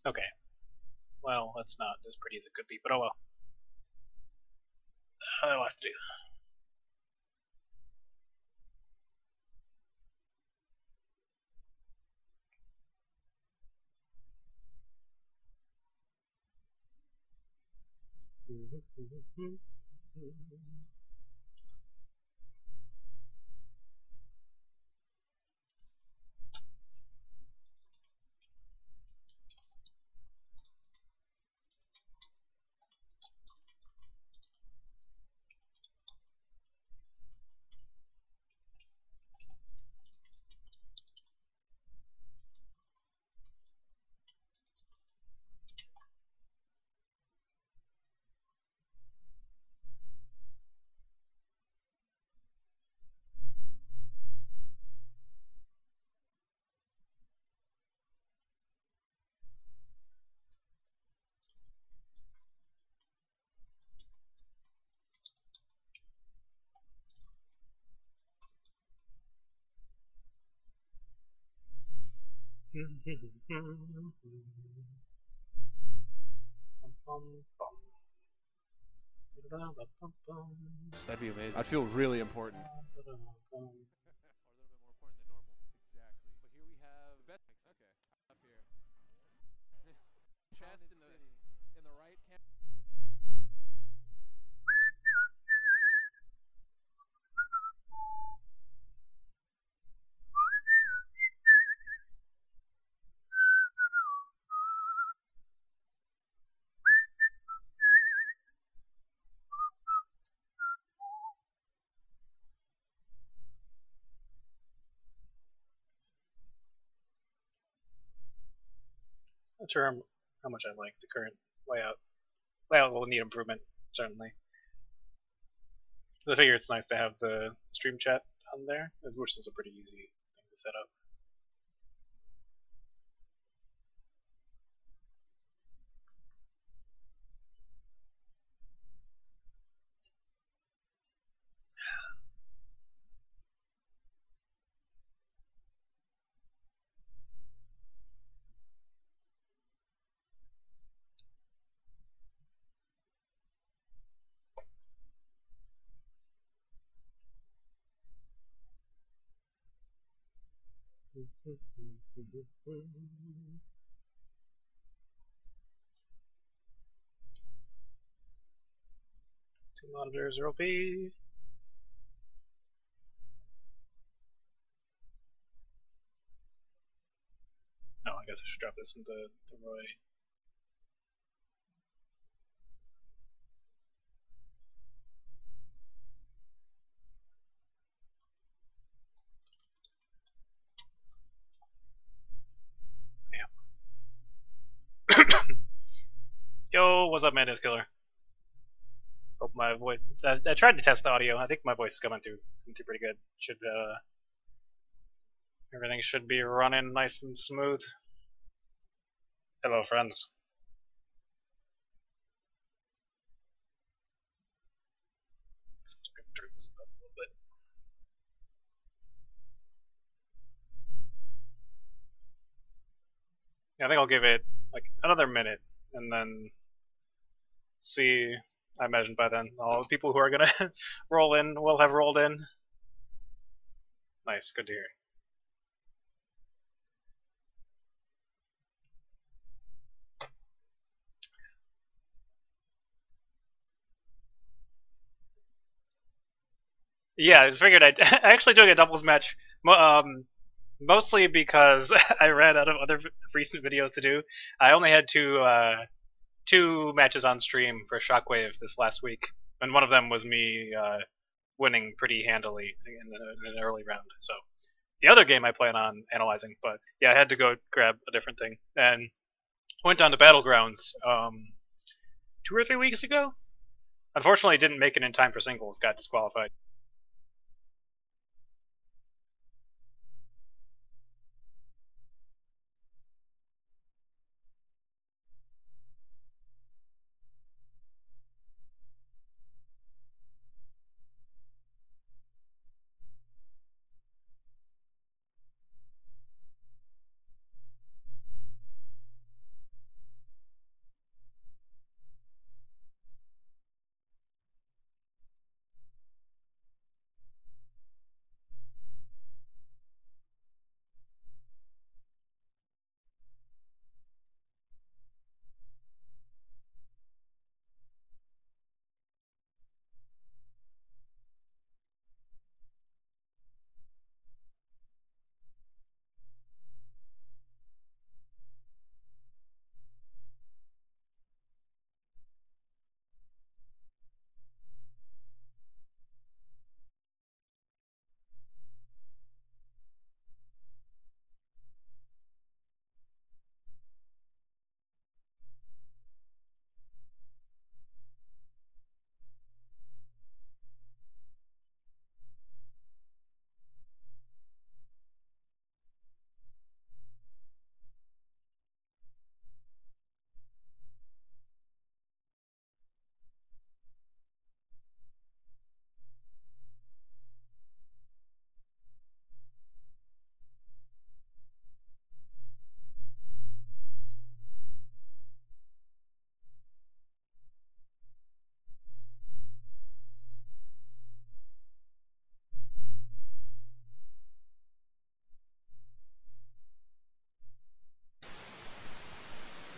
Okay. Well, that's not as pretty as it could be, but oh well. That'll have to do. That'd be amazing. I'd feel really important. Not sure how much I like the current layout. Layout will need improvement, certainly. I figure it's nice to have the stream chat on there, which is a pretty easy thing to set up. Two monitors are OP. No, I guess I should drop this into Roy. Yo, what's up, Madness Killer? Hope my voice. I tried to test the audio. I think my voice is coming through pretty good. Should everything should be running nice and smooth. Hello, friends. Turn this up a little bit. Yeah, I think I'll give it like another minute, and then see. I imagine by then all the people who are gonna roll in will have rolled in. Nice, good to hear. Yeah, I figured I'd actually doing a doubles match. Mostly because I ran out of other recent videos to do. I only had two matches on stream for Shockwave this last week, and one of them was me winning pretty handily in an early round. So the other game I plan on analyzing, but yeah, I had to go grab a different thing and went down to Battlegrounds 2 or 3 weeks ago. Unfortunately, didn't make it in time for singles. Got disqualified.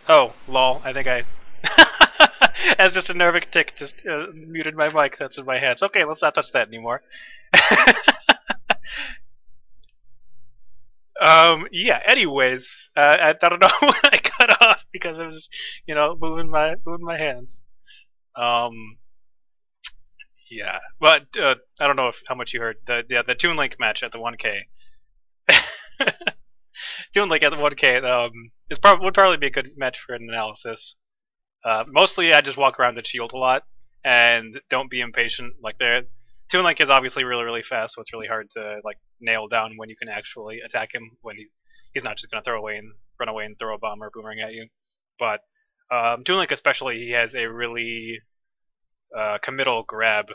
Oh, lol. I think I. As just a nervous tick, just muted my mic. That's in my hands. Okay, let's not touch that anymore. Yeah. Anyways, I don't know when I cut off because I was, moving my hands. Um, yeah, but I don't know how much you heard the Toon Link match at the 1K. Toon Link at the 1K would probably be a good match for an analysis. Mostly, I just walk around and shield a lot, and don't be impatient. Like Toon Link is obviously really fast, so it's really hard to like nail down when you can actually attack him when he's not just gonna run away and throw a bomb or boomerang at you. But Toon Link especially, he has a really committal grab,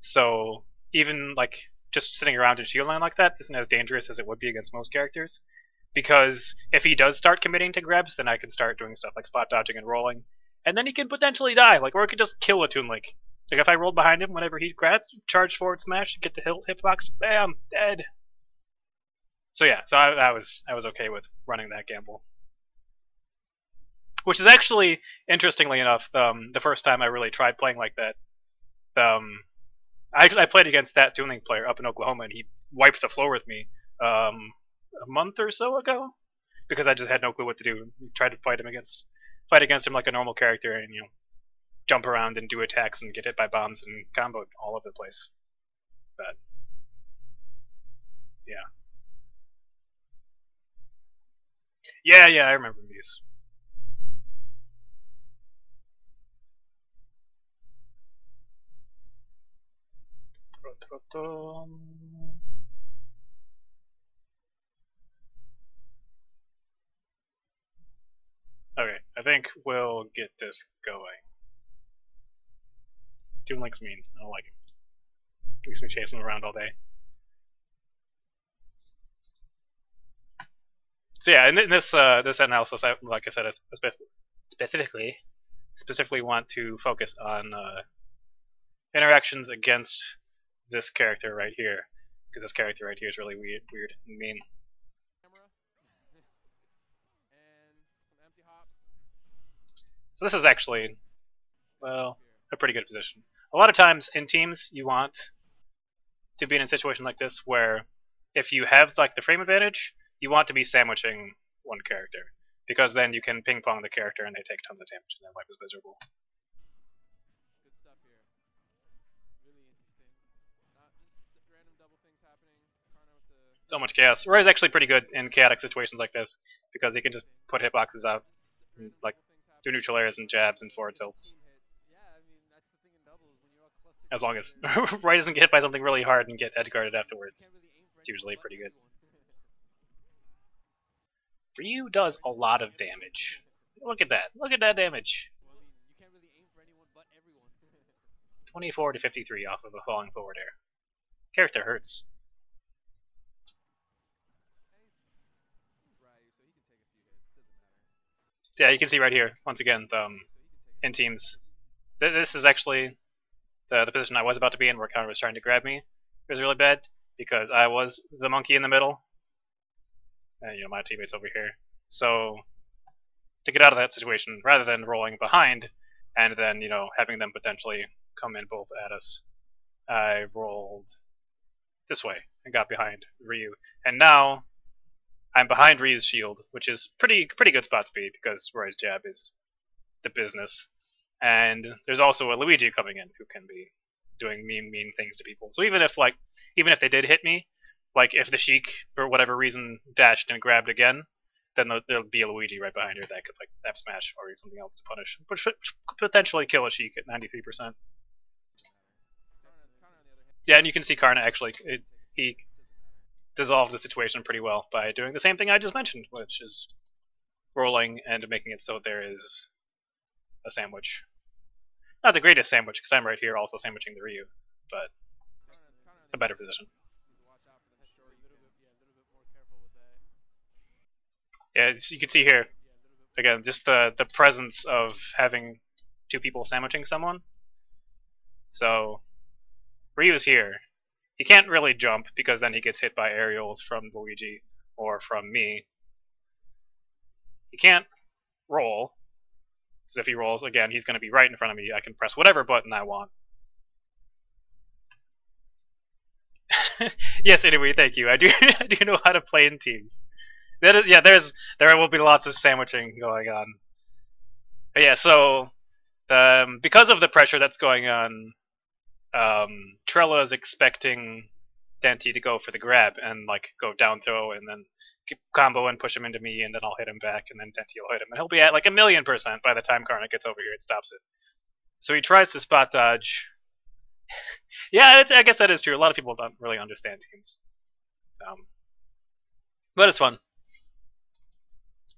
so even like just sitting around in shield line like that isn't as dangerous as it would be against most characters. Because if he does start committing to grabs, then I can start doing stuff like spot dodging and rolling, and then he can potentially die. Like, or I could just kill a Toon Link. Like if I rolled behind him whenever he grabs, charge forward smash, get the hitbox, bam, dead. So yeah, so I was okay with running that gamble. Which is actually, interestingly enough, the first time I really tried playing like that. I played against that Toon Link player up in Oklahoma, and he wiped the floor with me a month or so ago because I just had no clue what to do. Tried to fight against him like a normal character, and jump around and do attacks and get hit by bombs and combo all over the place. But yeah, I remember these. Okay, I think we'll get this going. Toon Link's mean. I don't like it. Makes me chase him around all day. So yeah, in this analysis, like I said, I specifically want to focus on interactions against this character right here, because this character right here is really weird and mean. So this is actually, well, a pretty good position. A lot of times in teams, you want to be in a situation like this where if you have like the frame advantage, you want to be sandwiching one character, because then you can ping pong the character and they take tons of damage and their life is miserable. Good stuff here. Really interesting. Not just random double things happening. Karna with the So much chaos. Roy is actually pretty good in chaotic situations like this because he can just put hitboxes out, and, like do neutral airs and jabs and forward tilts. As long as Roy doesn't get hit by something really hard and get edge guarded afterwards, it's usually pretty good. Ryu does a lot of damage. Look at that. Look at that damage. 24 to 53 off of a falling forward air. Character hurts. Yeah, you can see right here, once again, in teams. This is actually the position I was about to be in where counter was trying to grab me. It was really bad because I was the monkey in the middle. And, my teammate's over here. So, to get out of that situation, rather than rolling behind and then, having them potentially come in both at us, I rolled this way and got behind Ryu. And now I'm behind Ryu's shield, which is pretty good spot to be because Roy's jab is the business. And there's also a Luigi coming in who can be doing mean things to people. So even if they did hit me, like if the Sheik for whatever reason dashed and grabbed again, then there'll be a Luigi right behind her that could like F smash or something else to punish, which could potentially kill a Sheik at 93%. Yeah, and you can see Karna actually he dissolved the situation pretty well by doing the same thing I just mentioned, which is rolling and making it so there is a sandwich. Not the greatest sandwich, because I'm right here also sandwiching the Ryu, but a better position. Yeah, as you can see here, again, just the presence of having two people sandwiching someone. So, Ryu's here. He can't really jump because then he gets hit by aerials from Luigi or from me. He can't roll Because if he rolls again, he's going to be right in front of me. I can press whatever button I want. Yes, anyway, thank you. I do I do know how to play in teams. That is, yeah, there will be lots of sandwiching going on. But yeah, so because of the pressure that's going on, Trella is expecting Dante to go for the grab and like go down throw and then combo and push him into me, and then I'll hit him back, and then Dante will hit him, and he'll be at like 1,000,000% by the time Karna gets over here and stops it. So he tries to spot dodge. Yeah, I guess that is true. A lot of people don't really understand teams, but it's fun.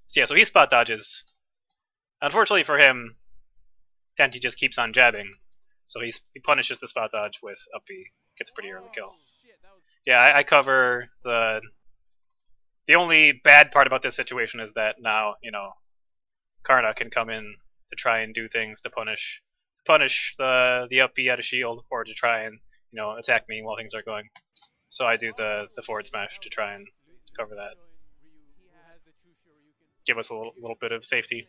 So yeah, so he spot dodges. Unfortunately for him, Dante just keeps on jabbing, so he punishes the spot dodge with up B. Gets a pretty early kill. Yeah, I cover the. The only bad part about this situation is that now, you know, Karna can come in to try and do things to punish the up B out of shield, or to try and, you know, attack me while things are going. So I do the forward smash to try and cover that. Give us a little bit of safety.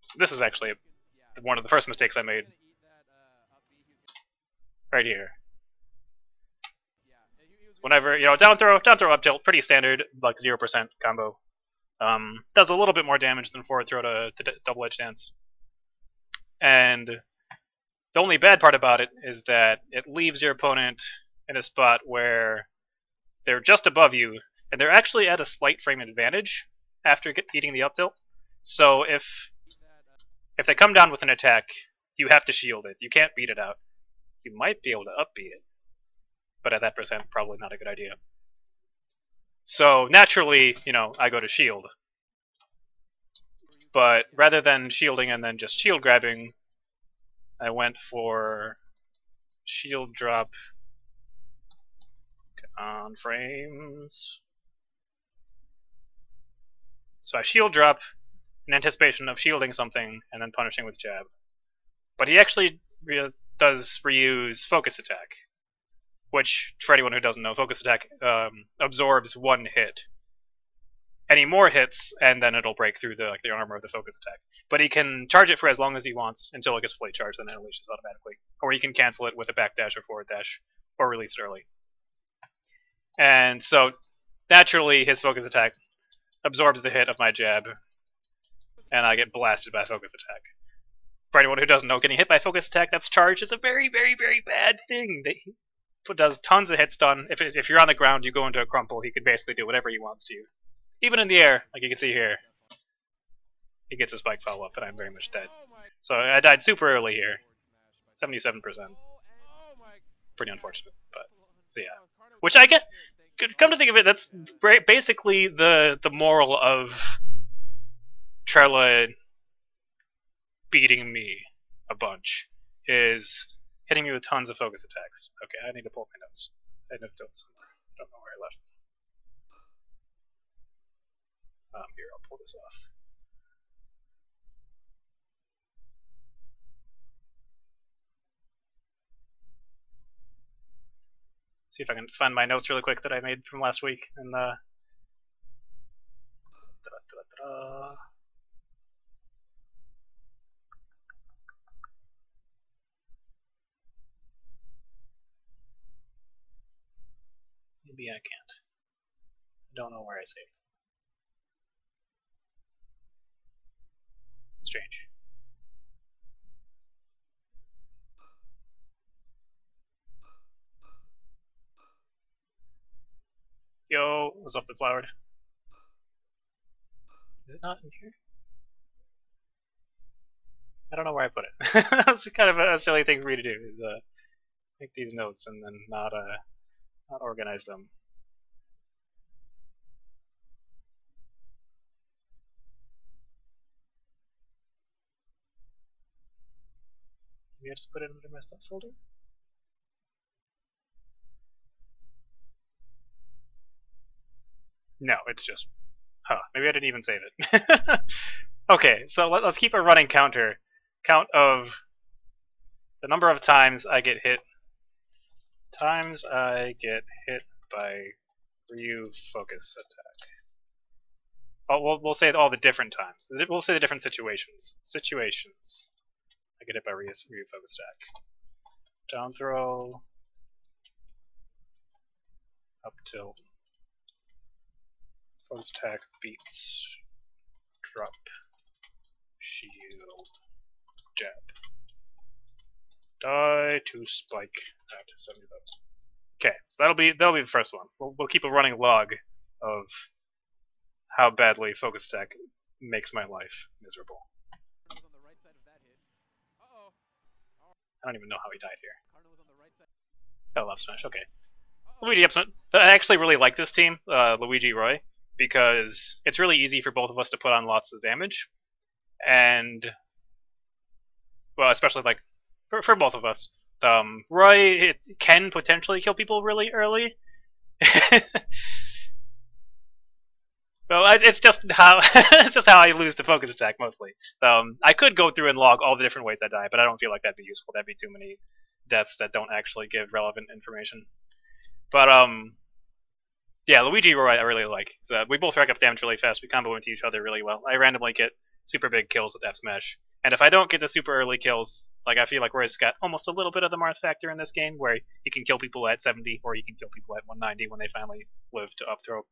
So this is actually one of the first mistakes I made. Right here. Whenever, you know, down throw, up tilt, pretty standard, like 0% combo. Does a little bit more damage than forward throw to double edge dance. And the only bad part about it is that it leaves your opponent in a spot where they're just above you, and they're actually at a slight frame advantage after eating the up tilt. So if they come down with an attack, you have to shield it. You can't beat it out. You might be able to up B it, but at that percent, probably not a good idea. So naturally, you know, I go to shield. But rather than shielding and then just shield grabbing, I went for shield drop on frames. So I shield drop in anticipation of shielding something and then punishing with jab. But he actually does reuse focus attack, which, for anyone who doesn't know, focus attack absorbs one hit. Any more hits, and then it'll break through the armor of the focus attack. But he can charge it for as long as he wants until it gets fully charged, and then it unleashes automatically. Or he can cancel it with a backdash or forward dash, or release it early. And so, naturally, his focus attack absorbs the hit of my jab, and I get blasted by focus attack. For anyone who doesn't know, getting hit by focus attack that's charged is a very, very, very bad thing. He does tons of hit stun. If you're on the ground, you go into a crumple, he can basically do whatever he wants to you. Even in the air, like you can see here, he gets a spike follow-up, and I'm very much dead. So I died super early here, 77%. Pretty unfortunate, but so yeah. Which I get. Come to think of it, that's basically the moral of Trella beating me a bunch, is hitting me with tons of focus attacks. Okay, I need to pull my notes. I need to do it somewhere. I don't know where I left them. Here, I'll pull this off. See if I can find my notes really quick that I made from last week. And maybe I can't. I don't know where I saved. Strange. Yo, what's up, the flowered? Is it not in here? I don't know where I put it. That's kind of a silly thing for me to do, is make these notes and then not organize them. Maybe I just put it under my stuff folder? No, it's just... Huh, maybe I didn't even save it. Okay, so let's keep a running count of the number of times I get hit. Times I get hit by Ryu focus attack. Oh, we'll say all the different times. We'll say the different situations. Situations. I get hit by refocus attack. Down throw. Up tilt. Focus attack beats. Drop. Shield. Jab. Die to spike at 70 level. Okay, so that'll be the first one. We'll keep a running log of how badly focus attack makes my life miserable. I don't even know how he died here. Oh, love smash. Okay. Luigi up smash. I actually really like this team, Luigi Roy, because it's really easy for both of us to put on lots of damage, and well, especially like for both of us. Roy can potentially kill people really early. Well, it's just how I lose to focus attack mostly. I could go through and log all the different ways I die, but I don't feel like that'd be useful. That'd be too many deaths that don't actually give relevant information. But yeah, Luigi Roy I really like. So we both rack up damage really fast. We combo into each other really well. I randomly get super big kills with F Smash, and if I don't get the super early kills, like I feel like Roy's got almost a little bit of the Marth factor in this game, where he can kill people at 70 or he can kill people at 190 when they finally live to up throw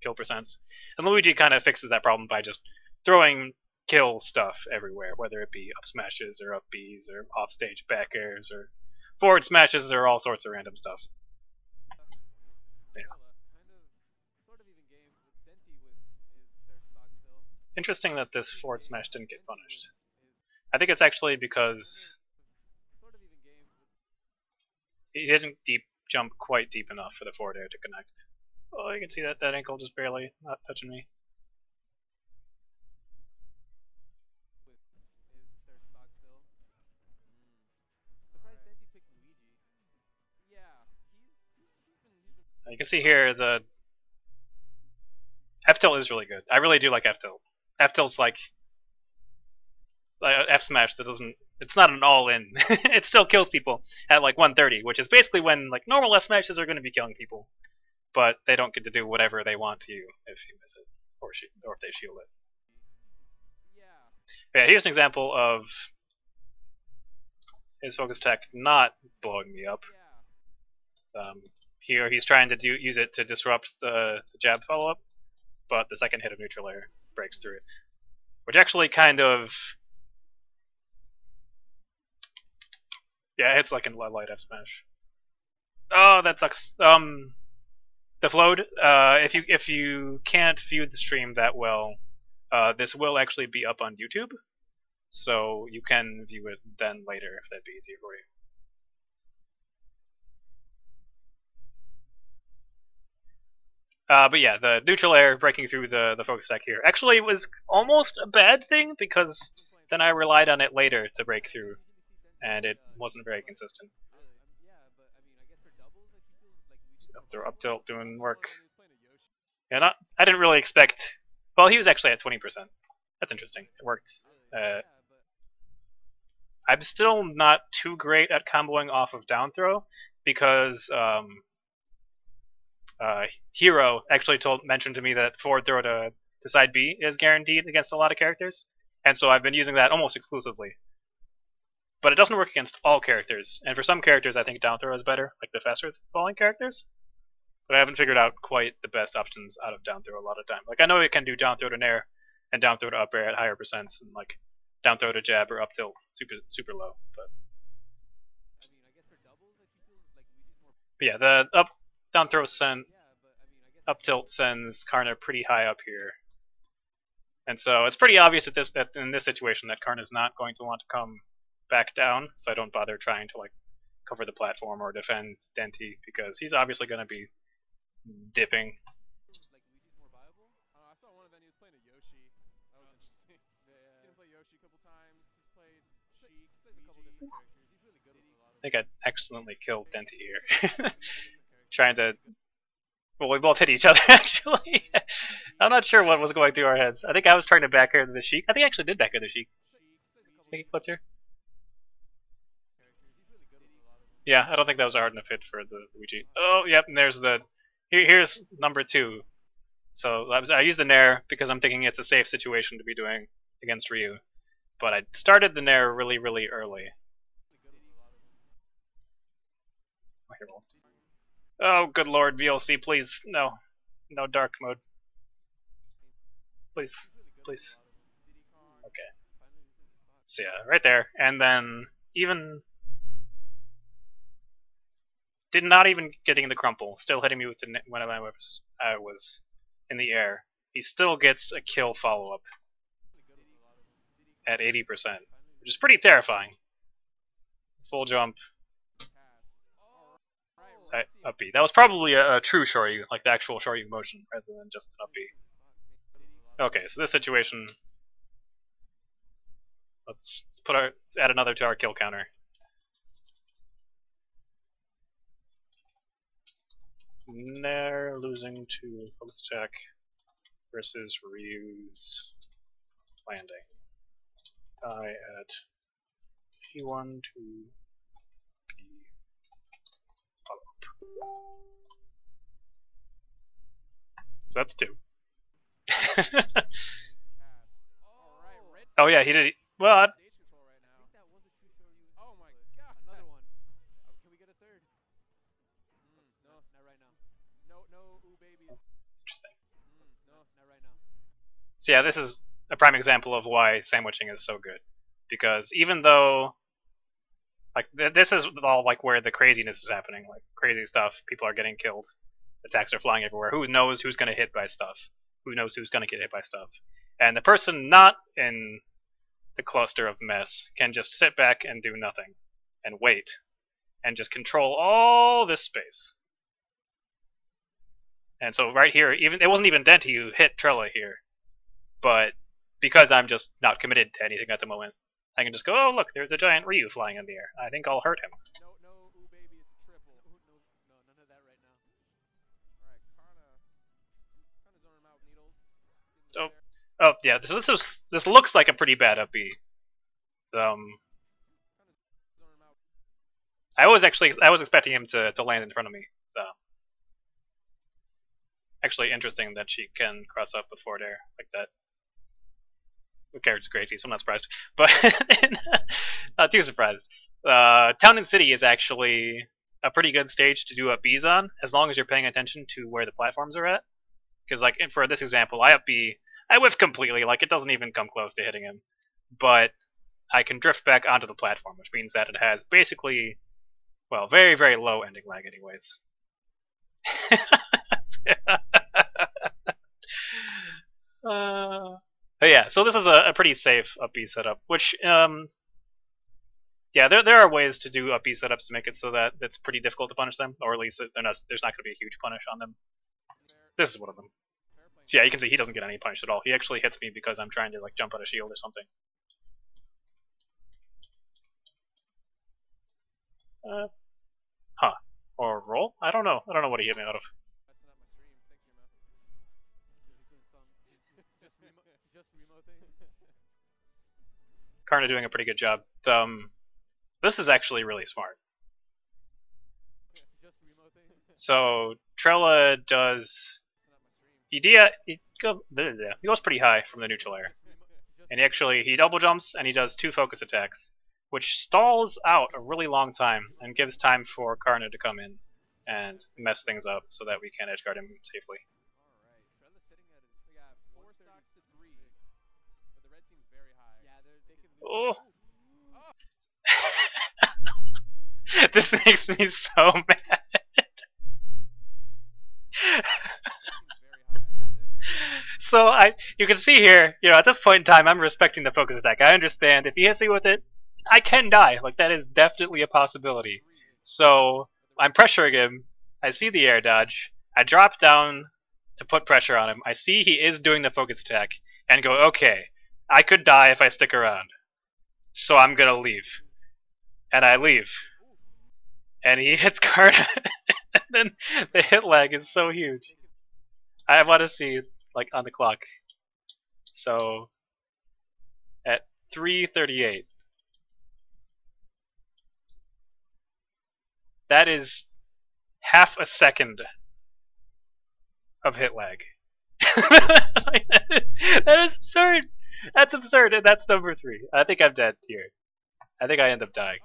kill percents. And Luigi kind of fixes that problem by just throwing kill stuff everywhere, whether it be up smashes or up Bs or offstage back airs or forward smashes or all sorts of random stuff. Yeah. Interesting that this forward smash didn't get punished. I think it's actually because he didn't deep jump quite deep enough for the forward air to connect. Oh, you can see that ankle just barely not touching me. You can see here the F tilt is really good. I really do like F tilt. F tilt's like F smash that doesn't. It's not an all in. It still kills people at like 130, which is basically when like normal F smashes are going to be killing people, but they don't get to do whatever they want to you if you miss it or if they shield it. Yeah, here's an example of his focus attack not blowing me up. Here he's trying to use it to disrupt the jab follow-up, but the second hit of neutral air breaks through it, which actually kind of hits like a light F smash. Oh, that sucks. The float. If you can't view the stream that well, this will actually be up on YouTube, so you can view it then later if that'd be easier for you. But yeah, the neutral air breaking through the focus attack here actually was almost a bad thing, because then I relied on it later to break through, and it wasn't very consistent. Up tilt doing work. Yeah, I didn't really expect. Well, he was actually at 20%. That's interesting. It worked. I'm still not too great at comboing off of down throw, because Hero actually mentioned to me that forward throw to side B is guaranteed against a lot of characters, and so I've been using that almost exclusively. But it doesn't work against all characters, and for some characters I think down throw is better, like the faster falling characters. But I haven't figured out quite the best options out of down throw a lot of time. Like I know it can do down throw to nair and down throw to up air at higher percents, and like down throw to jab or up tilt super low. But yeah, the down throw up tilt sends Karna pretty high up here, and so it's pretty obvious that in this situation that Karna's not going to want to come back down. So I don't bother trying to like cover the platform or defend Denti, because he's obviously going to be dipping. I saw one event he was playing a Yoshi. That was interesting. Seen him play Yoshi a couple times. He's played Sheik, plays a couple different characters. He's really good with a lot of. I think I accidentally killed Denti here. Trying to. Well, we both hit each other actually. I'm not sure what was going through our heads. I think I was trying to back air the Sheik. I think I actually did back air the Sheik. I think he flipped her. Yeah, I don't think that was a hard enough hit for the Luigi. Oh, yep, and there's the. Here's number 2. So I used the Nair because I'm thinking it's a safe situation to be doing against Ryu. But I started the Nair really, really early. Oh, good lord, VLC, please. No. No dark mode. Please. Please. Okay. So yeah, right there. And then even... Did not even getting the crumple. Still hitting me with the when I was in the air. He still gets a kill follow-up at 80%, which is pretty terrifying. Full jump. Up B. That was probably a true Shoryu, like the actual Shoryu motion, rather than just an up B. Okay, so this situation... Let's add another to our kill counter. Nair losing to focus attack versus Ryu's landing. Die at P1 to P follow-up. So that's 2. Oh yeah, he did. Well, Oh my god! Another one. Can we get a third? No, not right now. No, ooh baby. Interesting. No, not right now. So yeah, this is a prime example of why sandwiching is so good, because even though, like, this is all like where the craziness is happening, like crazy stuff. People are getting killed. Attacks are flying everywhere. Who knows who's gonna hit by stuff? Who knows who's gonna get hit by stuff? And the person not in the cluster of mess can just sit back and do nothing and wait and just control all this space. And so right here, even it wasn't even Denti who hit Trella here, but because I'm just not committed to anything at the moment, I can just go, oh look, there's a giant Ryu flying in the air. I think I'll hurt him. No, ooh baby, it's a triple. No, none of that right now. Alright, Kana zoning him out with needles. Oh yeah, this looks like a pretty bad up B. I was expecting him to land in front of me. So actually interesting that she can cross up with forward air like that. The character's crazy, so I'm not surprised. But not too surprised. Town and City is actually a pretty good stage to do up Bs on, as long as you're paying attention to where the platforms are at. Because like for this example, I up B, I whiff completely, like it doesn't even come close to hitting him. But I can drift back onto the platform, which means that it has basically, well, very, very low ending lag anyways. But yeah, so this is a pretty safe up B setup, which, yeah, there are ways to do up B setups to make it so that it's pretty difficult to punish them, or at least there's not going to be a huge punish on them. This is one of them. So yeah, you can see he doesn't get any punish at all. He actually hits me because I'm trying to like jump on a shield or something. Huh. Or roll? I don't know. I don't know what he hit me out of. Karna doing a pretty good job. This is actually really smart. So Trella does. He goes pretty high from the neutral air, and he double jumps and he does 2 focus attacks, which stalls out a really long time and gives time for Karna to come in and mess things up so that we can edgeguard him safely. Oh. This makes me so mad. So you can see here, at this point in time, I'm respecting the focus attack. I understand if he hits me with it, I can die. Like, that is definitely a possibility. So I'm pressuring him. I see the air dodge. I drop down to put pressure on him. I see he is doing the focus attack and go, okay, I could die if I stick around. So I'm gonna leave. And I leave. And he hits Karna. And then the hit lag is so huge. I want to see, like, on the clock. So at 3:38. That is half a second of hit lag. That is absurd. That's absurd, and that's number 3. I think I'm dead here. I think I end up dying.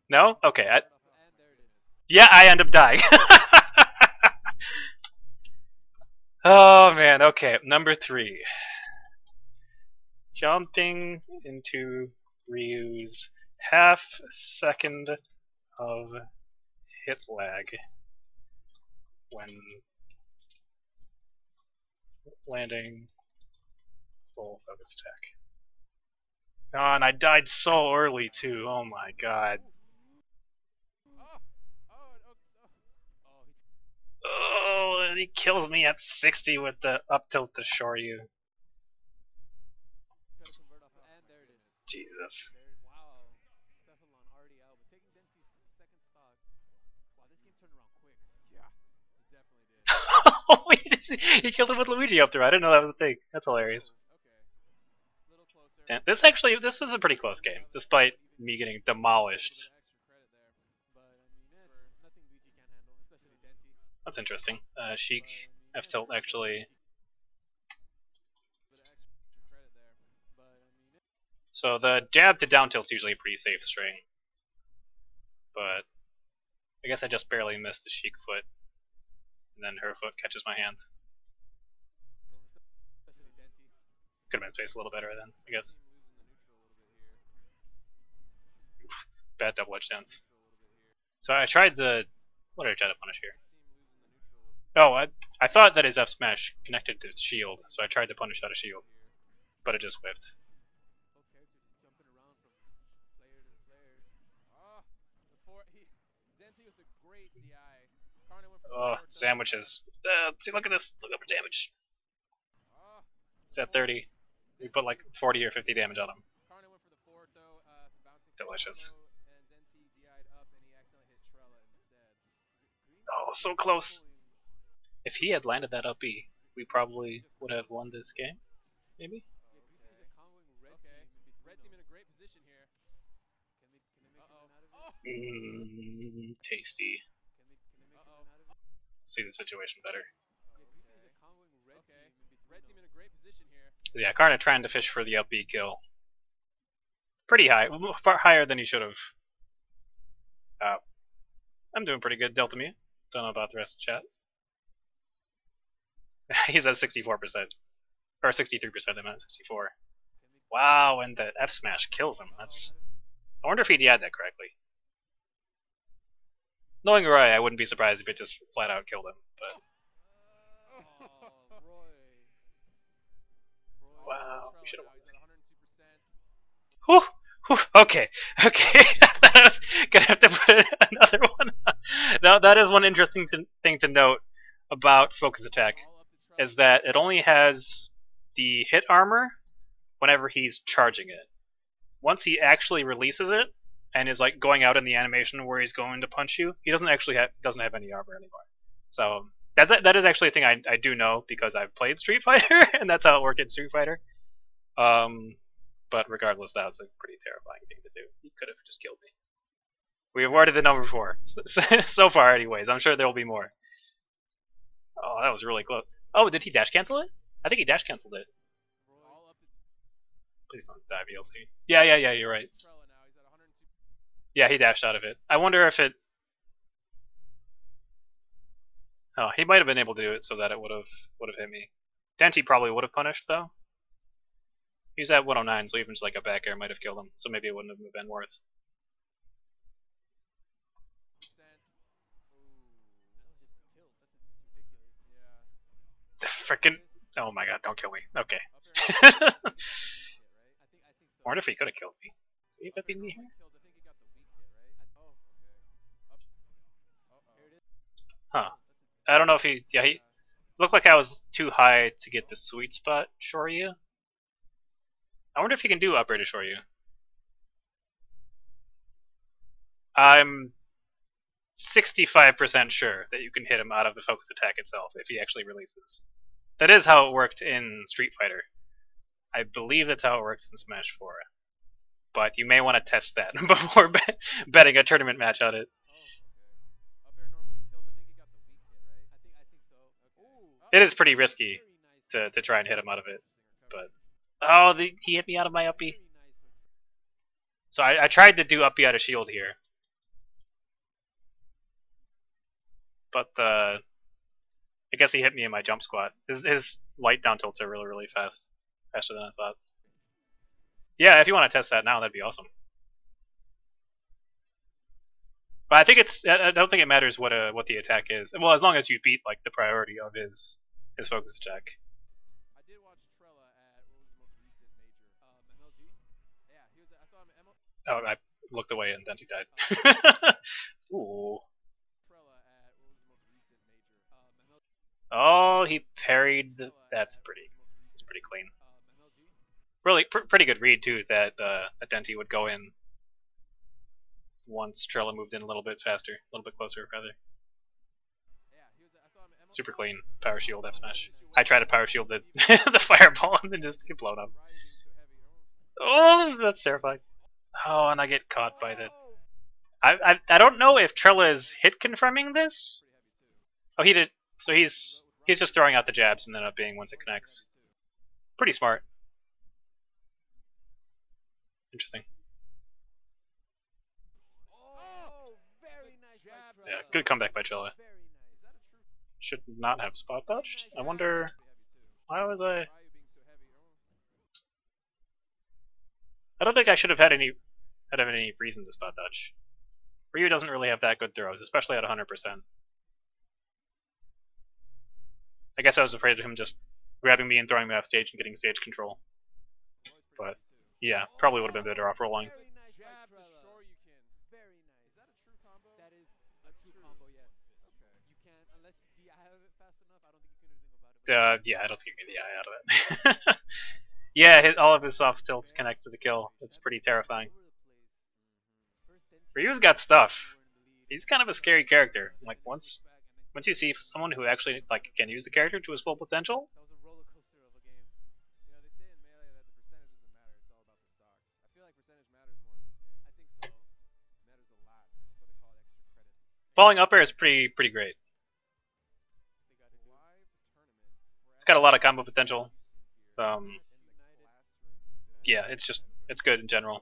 No? Okay. Yeah, I end up dying. Oh man. Okay, number 3. Jumping into Ryu's half second of hit lag when landing full focus attack. Oh, and I died so early too. Oh my god. Oh, and he kills me at 60 with the up tilt to Shoryu. Jesus. Wow. Cecilon already out, but taking Denty's second stock. Wow, this game turned around quick. Yeah, it definitely did. He killed him with Luigi up there. I didn't know that was a thing. That's hilarious. Okay. Little closer. Damn, this was a pretty close game, despite me getting demolished. That's interesting. Sheik F tilt actually. So the jab to down tilt's usually a pretty safe string, but I guess I just barely missed the Sheik foot, and then her foot catches my hand. Could have been placed a little better then, I guess. Oof, bad double edge stance. So I tried the. What did I try to punish here? Oh, I thought that his F smash connected to shield, so I tried to punish out of shield, but it just whipped. Oh, sandwiches. See, look at this. Look at the damage. It's at 30. We put like 40 or 50 damage on him. Delicious. Oh, so close. If he had landed that up B, we probably would have won this game. Maybe? Tasty. See the situation better. Yeah, Karna trying to fish for the up B kill. Pretty high, far higher than he should have. I'm doing pretty good, Delta me. Don't know about the rest of the chat. He's at 64%. Or 63%, I'm at 64. Wow, and the F smash kills him. That's. I wonder if he DI'd that correctly. Knowing Roy, I wouldn't be surprised if it just flat out killed him, but. Wow, we should have won this game. Whew, whew, okay, okay. I was gonna have to put another one. Now that is one interesting thing to note about focus attack, is that it only has the hit armor whenever he's charging it. Once he actually releases it and is like going out in the animation where he's going to punch you, he doesn't actually have any armor anymore. So that is actually a thing I do know because I've played Street Fighter and that's how it worked in Street Fighter. But regardless, that was a pretty terrifying thing to do. He could have just killed me. We awarded the number 4 so far, anyways. I'm sure there will be more. Oh, that was really close. Oh, did he dash cancel it? I think he dash canceled it. Please don't die, VLC. Yeah, you're right. Yeah, he dashed out of it. I wonder if it. Oh, he might have been able to do it so that it would have hit me. Denty probably would have punished though. He's at 109, so even just like a back air might have killed him. So maybe it wouldn't have been worth. Frickin'. Oh my god, don't kill me. Okay. I wonder if he could have killed me. Could he have beaten me here? Huh. I don't know if he. Yeah, he looked like I was too high to get the sweet spot Shoryu. I wonder if he can do up air to Shoryu. I'm 65% sure that you can hit him out of the focus attack itself if he actually releases. That is how it worked in Street Fighter. I believe that's how it works in Smash 4. But you may want to test that before betting a tournament match on it. It is pretty risky to try and hit him out of it, but oh, he hit me out of my uppy. So I tried to do uppy out of shield here, but I guess he hit me in my jump squat. His light down tilts are really fast, faster than I thought. Yeah, if you want to test that now, that'd be awesome. But I think I don't think it matters what the attack is. Well, as long as you beat like the priority of his focus attack. I did watch Trella at what was the most recent major? MLG. Yeah, I saw him at MLG. Oh, I looked away and then he died. Ooh. Trella at what was the most recent major? MLG. Oh, he parried. That's pretty. It's pretty clean. Really, pretty good read too. That Adenti would go in once Trella moved in a little bit faster, a little bit closer, rather. Super clean power shield F smash. I tried to power shield the the fireball and then just get blown up. Oh, that's terrifying. Oh, and I get caught by the. I don't know if Trella is hit confirming this. Oh, he did. So he's just throwing out the jabs and then up being once it connects. Pretty smart. Interesting. Yeah, good comeback by Trella. Should not have spot dodged. I wonder why was I. I don't think I should have had any reason to spot dodge. Ryu doesn't really have that good throws, especially at 100%. I guess I was afraid of him just grabbing me and throwing me off stage and getting stage control. But yeah, probably would have been better off rolling. Yeah, I don't think you can get the eye out of it. Yeah, all of his soft tilts connect to the kill. It's pretty terrifying. Ryu's got stuff. He's kind of a scary character. Like once you see someone who actually like can use the character to his full potential. Falling up air is pretty great. It's got a lot of combo potential. Yeah, it's good in general.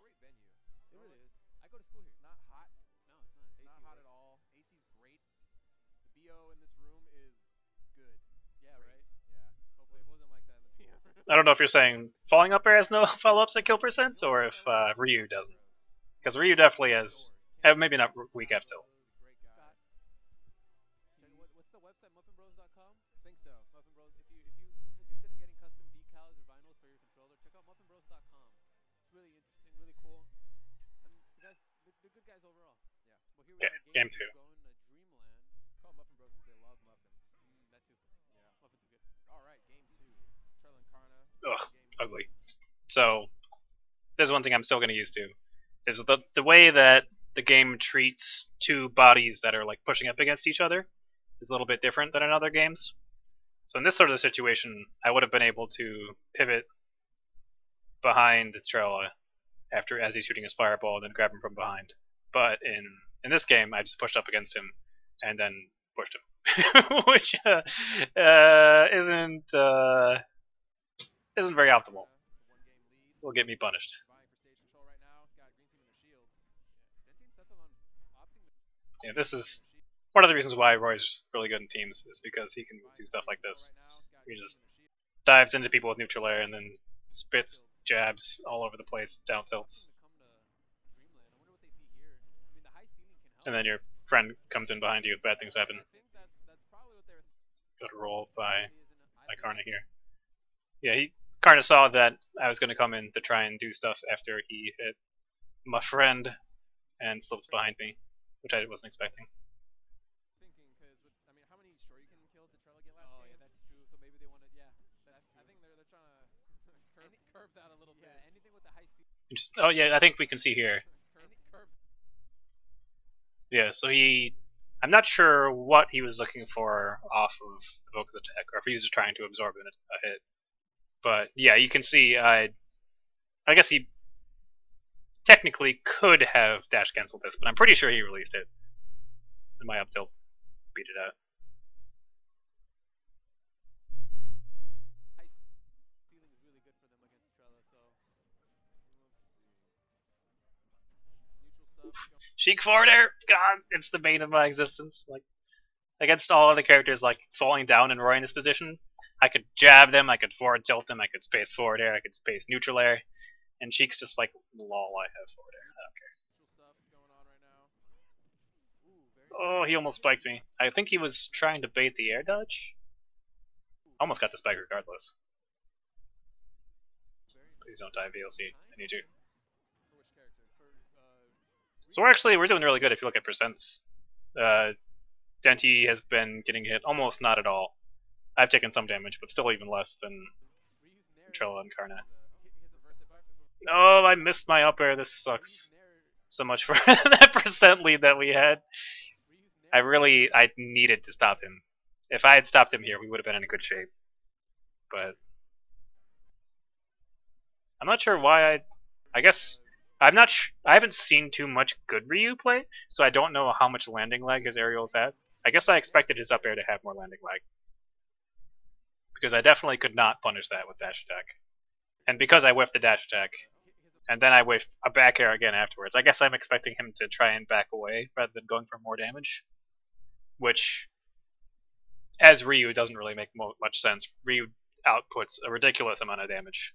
I don't know if you're saying falling up air has no follow-ups at kill percents, or if Ryu doesn't. Because Ryu definitely has, maybe not weak F tilt. What's the website, muffinbros.com? I think so. Muffin Bros. If you're interested in getting custom decals or vinyls for your controller, check out muffinbros.com. It's really interesting, really cool. And the guys, they're good guys overall. Yeah. Well, here we are, game 2. Going to Dreamland. Call Muffin Bros because they love muffins. That too. Yeah. Muffins are good. All right, game 2. Trella and Karna. Ugh, ugly. So, there's one thing I'm still getting used to, is the way that the game treats two bodies that are like pushing up against each other is a little bit different than in other games. So in this sort of situation, I would have been able to pivot behind Trella as he's shooting his fireball and then grab him from behind. But in this game, I just pushed up against him and then pushed him, which isn't very optimal. Will get me punished. Yeah, this is one of the reasons why Roy's really good in teams, is because he can do stuff like this. He just dives into people with neutral air and then spits jabs all over the place, down tilts. And then your friend comes in behind you if bad things happen. Got a roll by Karna here. Yeah, Karna saw that I was going to come in to try and do stuff after he hit my friend and slipped behind me, which I wasn't expecting. Oh yeah, I think we can see here. Yeah, so I'm not sure what he was looking for off of the focus attack, or if he was just trying to absorb a hit. But yeah, you can see, I guess he technically could have dash canceled this, but I'm pretty sure he released it. And my up tilt beat it out. Sheik forward air! God, it's the bane of my existence. Like, against all other characters, like, falling down and Roy in this position, I could jab them, I could forward tilt them, I could space forward air, I could space neutral air, and Sheik's just like, lol, I have forward air. I don't care. Stuff going on right now. Oh, he almost spiked me. I think he was trying to bait the air dodge. Almost got the spike regardless. Please don't die, VLC. I need you. For which character? So we're doing really good if you look at percents. Denti has been getting hit almost not at all. I've taken some damage, but still even less than Trella and Karna. Oh, I missed my up air. This sucks so much for that percent lead that we had. I needed to stop him. If I had stopped him here, we would have been in a good shape. But I'm not sure why I guess I'm not. I haven't seen too much good Ryu play, so I don't know how much landing lag his aerials have. I guess I expected his up air to have more landing lag, because I definitely could not punish that with dash attack, and because I whiffed the dash attack, and then I whiffed a back air again afterwards. I guess I'm expecting him to try and back away rather than going for more damage, which, as Ryu, doesn't really make much sense. Ryu outputs a ridiculous amount of damage.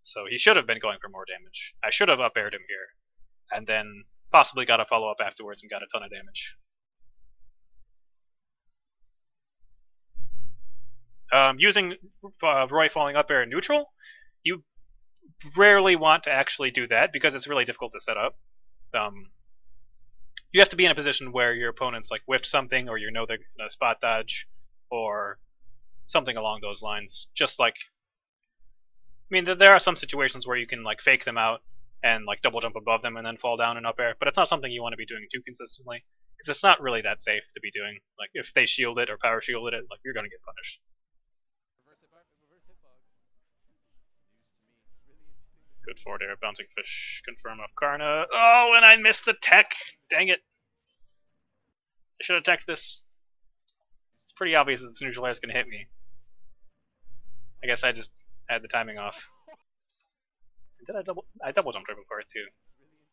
So he should have been going for more damage. I should have up-aired him here, and then possibly got a follow-up afterwards and got a ton of damage. Using Roy falling up air in neutral, you rarely want to actually do that because it's really difficult to set up. You have to be in a position where your opponent's like whiffed something, or you know they're gonna spot dodge, or something along those lines. Just like, I mean, there are some situations where you can like fake them out and like double jump above them and then fall down and up air, but it's not something you want to be doing too consistently because it's not really that safe to be doing. Like if they shield it or power shielded it, like you're gonna get punished. Good forward air, bouncing fish, confirm off Karna. Oh, and I missed the tech. Dang it! I should have teched this. It's pretty obvious that this neutral air is gonna hit me. I guess I just had the timing off. Did I double jumped right before it too.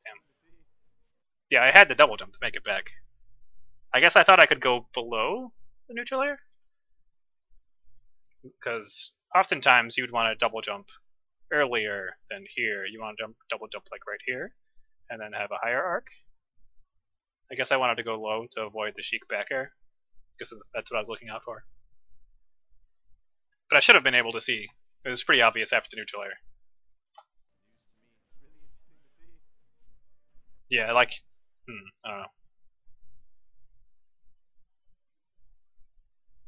Damn. Yeah, I had the double jump to make it back. I guess I thought I could go below the neutral air, because oftentimes you'd want to double jump earlier than here. You want to double jump like right here, and then have a higher arc. I guess I wanted to go low to avoid the Sheik back air, because that's what I was looking out for. But I should have been able to see. It was pretty obvious after the neutral air. Yeah, like, I don't know.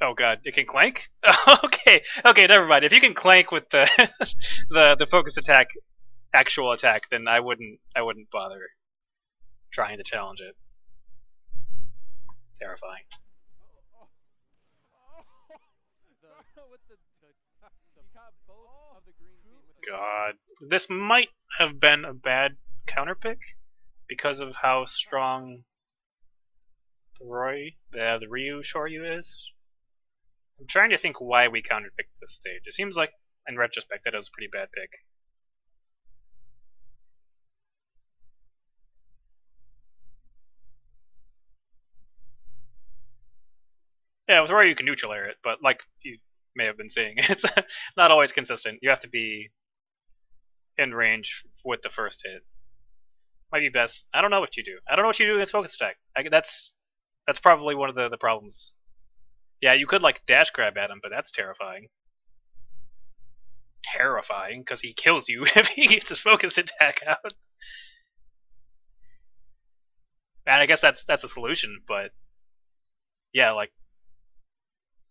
Oh god, it can clank? Okay, never mind. If you can clank with the the focus attack, actual attack, then I wouldn't bother trying to challenge it. Terrifying. God, this might have been a bad counter pick because of how strong the Ryu Shoryu is. I'm trying to think why we counterpicked this stage. It seems like, in retrospect, that it was a pretty bad pick. Yeah, with Roy you can neutral air it, but like you may have been seeing, it's not always consistent. You have to be in range with the first hit. Might be best. I don't know what you do. I don't know what you do against focus attack. That's probably one of the problems. Yeah, you could like dash grab at him, but that's terrifying. Terrifying, because he kills you if he gets his focus attack out. And I guess that's a solution, but yeah, like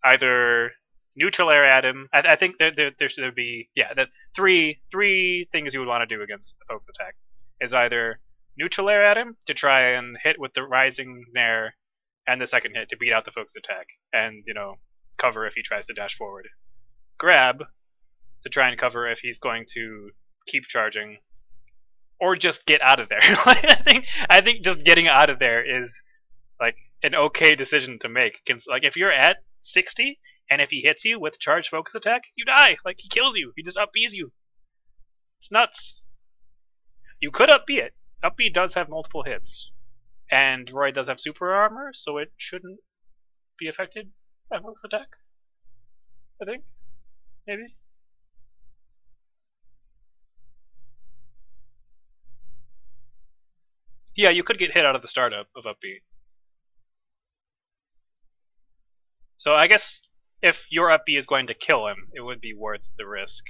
either neutral air at him. I think there should be that three things you would want to do against the focus attack is either neutral air at him to try and hit with the rising nair, and the second hit to beat out the focus attack and, you know, cover if he tries to dash forward. Grab to try and cover if he's going to keep charging, or just get out of there. I think just getting out of there is like an okay decision to make. Like if you're at 60 and if he hits you with charged focus attack, you die. Like he kills you. He just up B's you. It's nuts. You could up B it. Up B does have multiple hits. And Roy does have super armor, so it shouldn't be affected by focus attack. I think. Maybe. Yeah, you could get hit out of the startup of up B. So I guess if your up B is going to kill him, it would be worth the risk,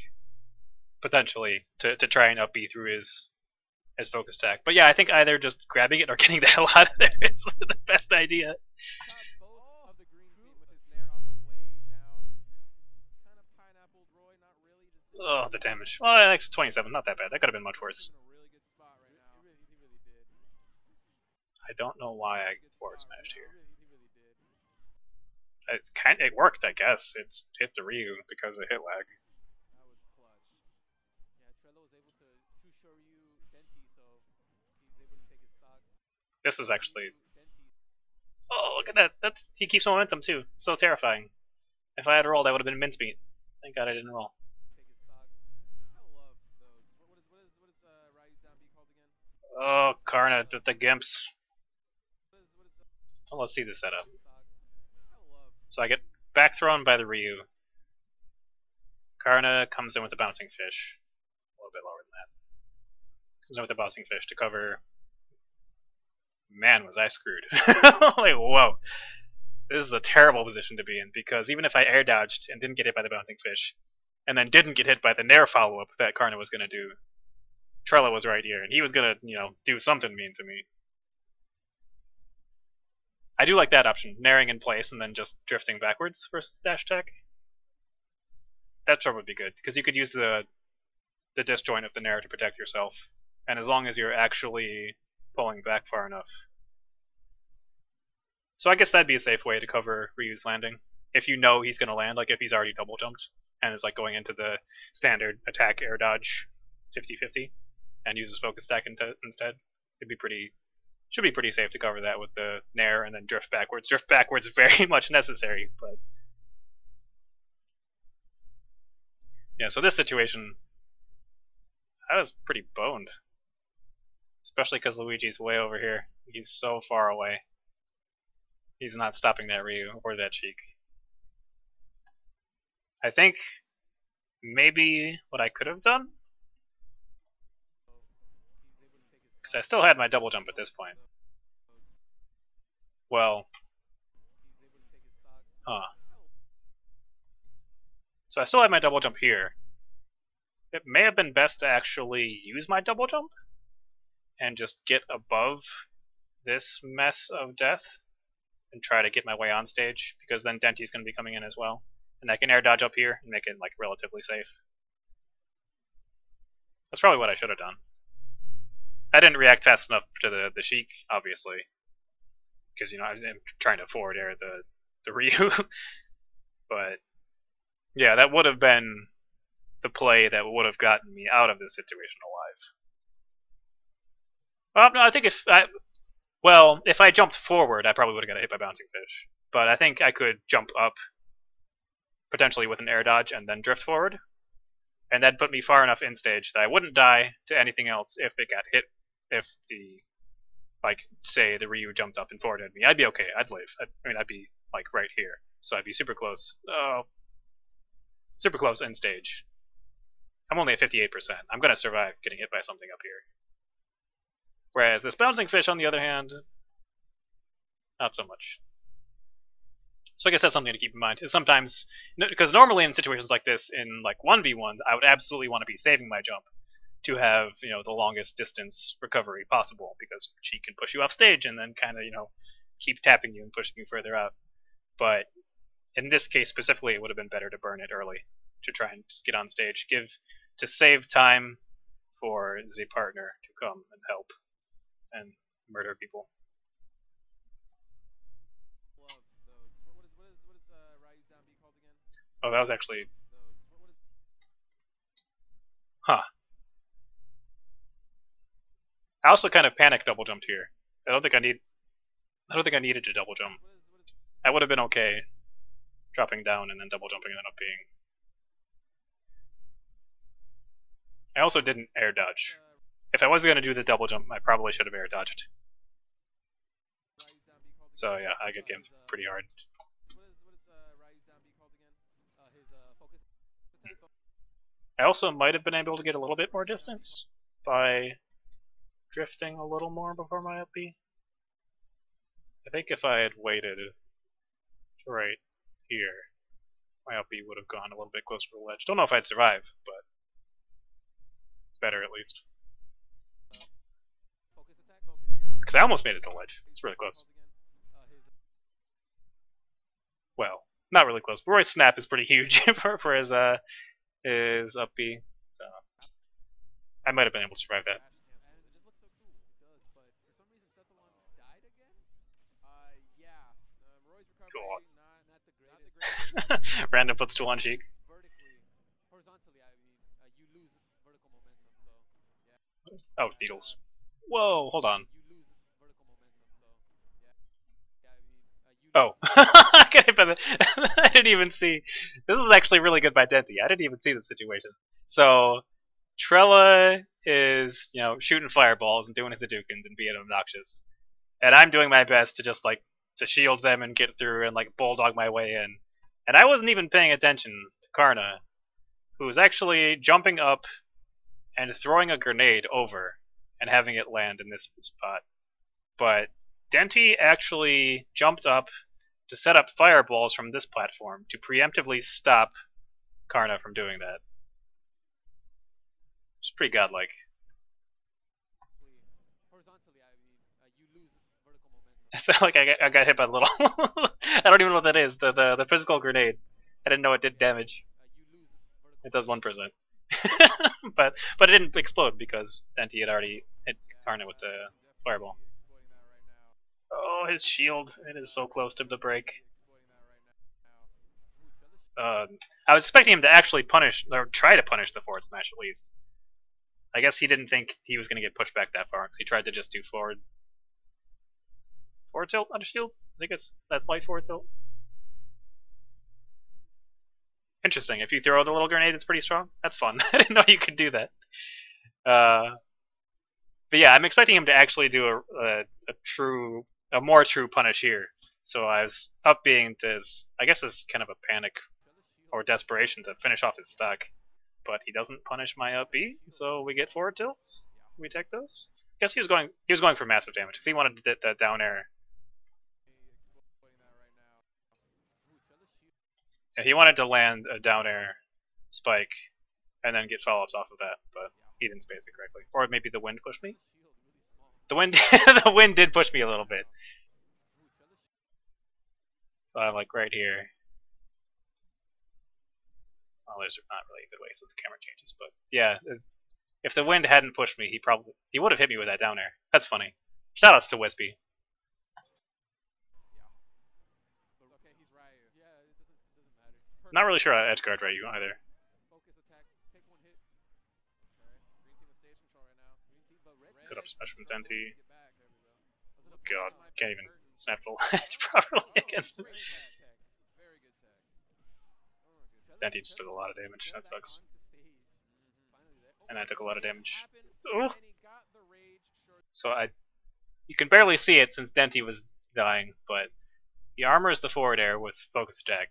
potentially, to try and up B through his focus attack. But yeah, I think either just grabbing it or getting the hell out of there is the best idea. Caught both of the green team with his nair on the way down. Kind of pineappled Roy, not really. Just Oh, the damage. Well, that's 27, not that bad. That could have been much worse. in a really good spot right now. He really did. I don't know why I forward smashed He here. really did. It worked, I guess. It's hit the Ryu because of hit lag. That was clutch. Yeah, Trello was able to Shusho-ryu Denti, so he's able to take his stock. This is actually. Denti. Oh, look at that! He keeps momentum too. So terrifying. If I had rolled, I would have been mincemeat. Thank God I didn't roll. Take his stock. I love those. What is Ryu's down B called again? Oh, Karna with the gimps. What is Oh, let's see the setup. stock? I love. So I get back thrown by the Ryu. Karna comes in with the bouncing fish. A little bit lower than that. Comes in with the bouncing fish to cover. Man, was I screwed. Like, whoa. This is a terrible position to be in, because even if I air dodged and didn't get hit by the bouncing fish, and then didn't get hit by the nair follow-up that Karna was going to do, Trello was right here, and he was going to, do something mean to me. I do like that option, nairing in place and then just drifting backwards for dash attack. That sure would be good, because you could use the disjoint of the nair to protect yourself, and as long as you're actually pulling back far enough. So I guess that'd be a safe way to cover Ryu's landing. If you know he's going to land, like if he's already double jumped and is like going into the standard attack air dodge 50-50 and uses focus attack instead, should be pretty safe to cover that with the nair and then drift backwards. Drift backwards is very much necessary, but yeah, so this situation, I was pretty boned. Especially because Luigi's way over here. He's so far away. He's not stopping that Ryu or that Cheek. I think maybe what I could have done, because I still had my double jump at this point. Well, so I still had my double jump here. It may have been best to actually use my double jump and just get above this mess of death and try to get my way on stage, because then Denti's going to be coming in as well. And I can air dodge up here and make it like relatively safe. That's probably what I should have done. I didn't react fast enough to the Sheik, obviously, because I'm trying to forward air the Ryu. But yeah, that would have been the play that would have gotten me out of this situation alive. Well, no, I think if I jumped forward, I probably would have got hit by bouncing fish. But I think I could jump up, potentially with an air dodge, and then drift forward. And that put me far enough in stage that I wouldn't die to anything else if it got hit. If say the Ryu jumped up and forwarded me, I'd be okay. I'd live. I'd be like right here. So I'd be super close. Super close in stage. I'm only at 58%. I'm gonna survive getting hit by something up here. Whereas this bouncing fish, on the other hand, not so much. So I guess that's something to keep in mind. Is sometimes, because normally in situations like this, in like 1v1, I would absolutely want to be saving my jump to have the longest distance recovery possible, because she can push you off stage and then kind of keep tapping you and pushing you further out. But in this case specifically, it would have been better to burn it early to try and just get on stage, to save time for the partner to come and help and murder people. Love those. What is Ryu's down B called again? Oh, that was actually. Those. Huh. I also kind of panic double jumped here. I don't think I needed to double jump. I would have been okay dropping down and then double jumping and then up being. I also didn't air dodge. If I was going to do the double jump, I probably should have air dodged. So yeah, I get gamed pretty hard. What is Ryu's down B called again? His focus attack. I also might have been able to get a little bit more distance by drifting a little more before my up B. I think if I had waited right here, my up B would have gone a little bit closer to the ledge. Don't know if I'd survive, but better at least. Focus attack. Focus. Yeah. Because I almost made it to the ledge. It's really close. Well, not really close. But Roy's snap is pretty huge for his up B. So I might have been able to survive that. God. Random puts to one cheek. Oh, needles. Whoa, hold on. Oh. I didn't even see. This is actually really good by Denty. I didn't even see the situation. So, Trella is, shooting fireballs and doing his Hadoukens and being obnoxious. And I'm doing my best to just, to shield them and get through and, bulldog my way in. And I wasn't even paying attention to Karna, who was actually jumping up and throwing a grenade over and having it land in this spot. But Denty actually jumped up to set up fireballs from this platform to preemptively stop Karna from doing that. It's pretty godlike. It's like I got hit by the little. I don't even know what that is. The physical grenade. I didn't know it did damage. It does 1%. but it didn't explode because Denty had already hit Karna with the fireball. Oh, his shield. It is so close to the break. I was expecting him to actually punish, or try to punish the forward smash at least. I guess he didn't think he was going to get pushed back that far because he tried to just do forward tilt on a shield. I think that's light forward tilt. Interesting. If you throw the little grenade, it's pretty strong. That's fun. I didn't know you could do that. But yeah, I'm expecting him to actually do a more true punish here. So I was up being this, I guess it's kind of a panic or desperation to finish off his stock. But he doesn't punish my up B, so we get forward tilts. We take those. I guess he was going for massive damage because he wanted to get that down air. Yeah, he wanted to land a down air spike and then get follow-ups off of that, but he didn't space it correctly. Or maybe the wind pushed me? The wind the wind did push me a little bit. So I'm right here. Well, there's not really a good way since the camera changes, but yeah, if the wind hadn't pushed me, he would have hit me with that down air. That's funny. Shoutouts to Wispy. Not really sure how to edgeguard Ryu either. Good up smash from Denty. God, can't even snap the ledge properly against him. Denty just took a lot of damage. That sucks. And I took a lot of damage. Ooh. So you can barely see it since Denty was dying, but he armors the forward air with focus attack.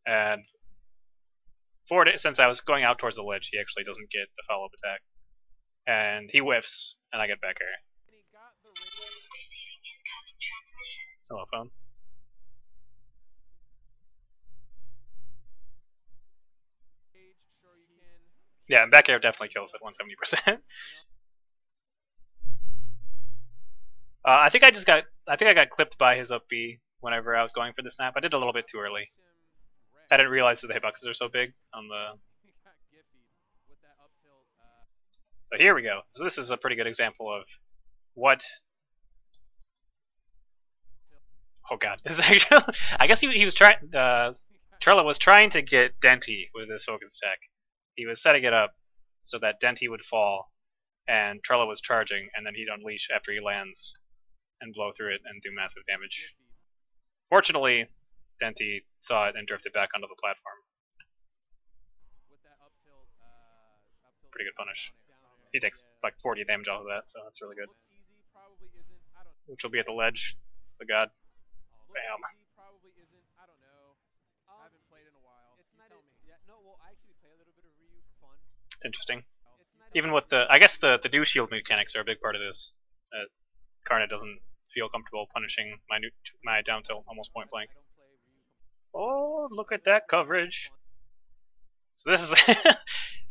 And forward, since I was going out towards the ledge, he actually doesn't get the follow-up attack. And he whiffs, and I get back air. Hello, phone. Yeah, and back air definitely kills at 170%. I think I got clipped by his up B whenever I was going for the snap. I did a little bit too early. I didn't realize that the hitboxes are so big on the. But here we go. So this is a pretty good example of what. Oh god, this is actually. I guess he was trying. Trella was trying to get Denty with his focus attack. He was setting it up so that Denty would fall, and Trella was charging, and then he'd unleash after he lands, and blow through it and do massive damage. Fortunately, Denty saw it and drifted back onto the platform. Pretty good punish. he takes like 40 damage off of that, so that's really good. Looks easy, probably isn't. I don't. Which will be at the ledge. The god. Looks Bam. easy, probably isn't. I don't know. I haven't played in a while. It's not. Yeah. No. Well, I actually play a little bit of Ryu for fun. It's interesting. It's not Even with the, I guess the do shield mechanics are a big part of this. Karna doesn't feel comfortable punishing my down tilt almost point blank. I don't play Ryu. Oh, look at that coverage. So this is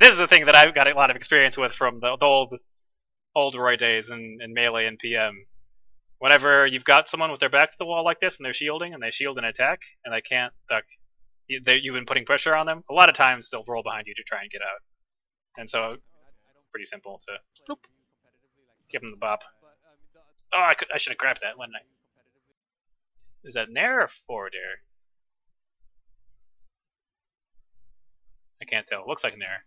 this is the thing that I've got a lot of experience with from the old Roy days in Melee and PM. Whenever you've got someone with their back to the wall like this and they're shielding and they shield an attack and they can't duck, you've been putting pressure on them. A lot of times they'll roll behind you to try and get out, and so pretty simple to bloop, give them the bop. Oh, I should have grabbed that, wouldn't I? Is that Nair or forward air? I can't tell. It looks like Nair.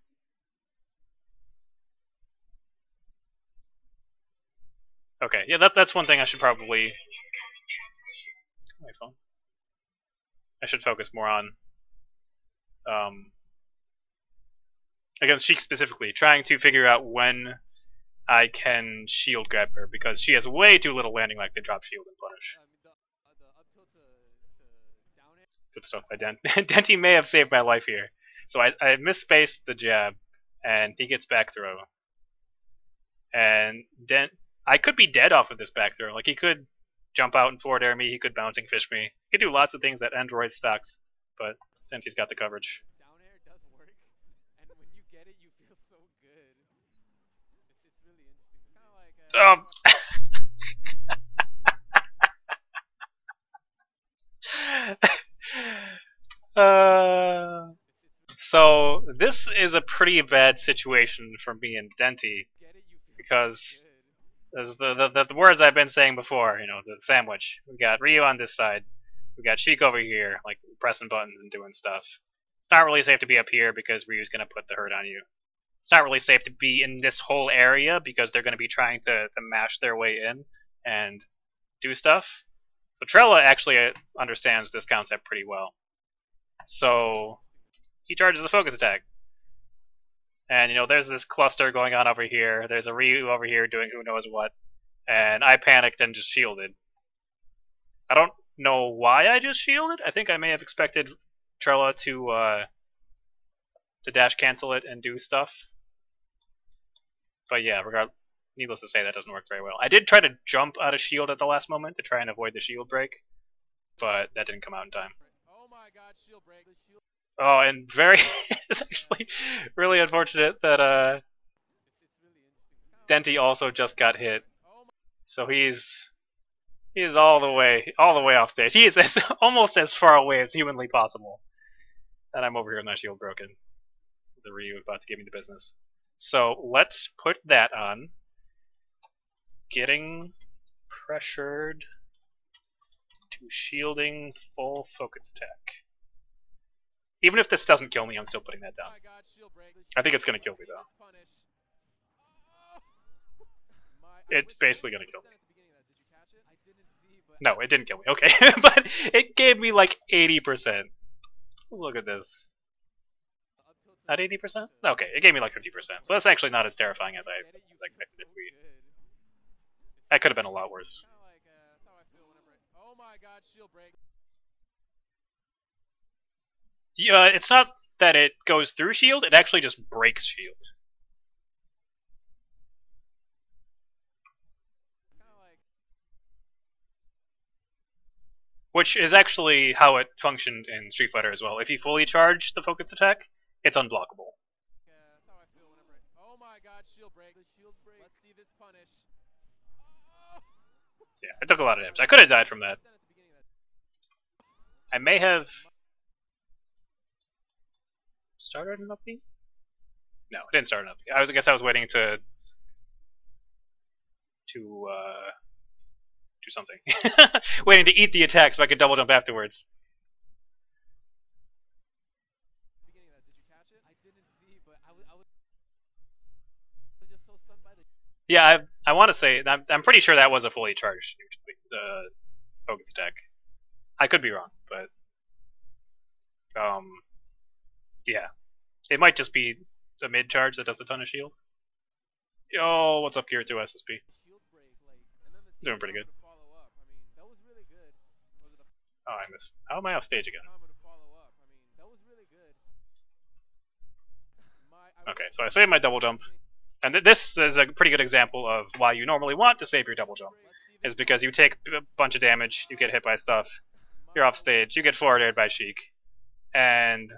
Okay, yeah, that's one thing I should probably. My phone. I should focus more on. Against Sheik specifically, trying to figure out when I can shield grab her because she has way too little landing lag to drop shield and punish. Good stuff by Dent. Denty may have saved my life here. So I misspaced the jab, and he gets back throw. And I could be dead off of this back throw. Like, he could jump out and forward air me, he could bouncing fish me. He could do lots of things that end Roy's stocks, but Denty's got the coverage. Down air does work, and when you get it, you feel so good. It's really interesting. It's kind of like. So this is a pretty bad situation for me and Denty, because as the words I've been saying before, you know, the sandwich. We got Ryu on this side, we got Sheik over here, like pressing buttons and doing stuff. It's not really safe to be up here because Ryu's gonna put the hurt on you. It's not really safe to be in this whole area because they're gonna be trying to mash their way in and do stuff. So Trella actually understands this concept pretty well. So he charges a focus attack. And, you know, there's this cluster going on over here. There's a Ryu over here doing who knows what. And I panicked and just shielded. I don't know why I just shielded. I think I may have expected Trella to dash cancel it and do stuff. But yeah, needless to say, that doesn't work very well. I did try to jump out of shield at the last moment to try and avoid the shield break, but that didn't come out in time. Oh my god, shield break. Oh, and it's actually really unfortunate that Denty also just got hit. So he is all the way off stage. He is almost as far away as humanly possible. And I'm over here with my shield broken. The Ryu about to give me the business. So let's put that on. Getting pressured to shielding full focus attack. Even if this doesn't kill me, I'm still putting that down. I think it's going to kill me, though. It's basically going to kill me. No, it didn't kill me. Okay, but it gave me like 80%. Let's look at this. At 80%? Okay, it gave me like 50%. So that's actually not as terrifying as I expected it to be. That could have been a lot worse. Oh my god, shield break. Yeah, it's not that it goes through shield, it actually just breaks shield. Which is actually how it functioned in Street Fighter as well. If you fully charge the focus attack, it's unblockable. Yeah, that's how I feel whenever oh my god, shield break. Let's see this punish. So yeah, I took a lot of damage. I could have died from that. I may have started an up B? No, it didn't start an up B. I guess I was waiting to do something. Waiting to eat the attack so I could double jump afterwards. Did you catch it? I didn't see, but I was just so stunned by the. Yeah, I want to say I'm pretty sure that was a fully charged the focus attack. I could be wrong, but yeah, it might just be a mid charge that does a ton of shield. Yo, what's up, Gear 2 SSP? shield break, like, and then the team Doing pretty good. combo to follow up. I mean, that was really good. Was it Oh, I missed. How am I off stage again? combo to follow up? I mean, that was really good. Okay, so I saved my double jump. And this is a pretty good example of why you normally want to save your double jump. Is because you take a bunch of damage, you get hit by stuff, you're off stage, you get forwarded by Sheik. And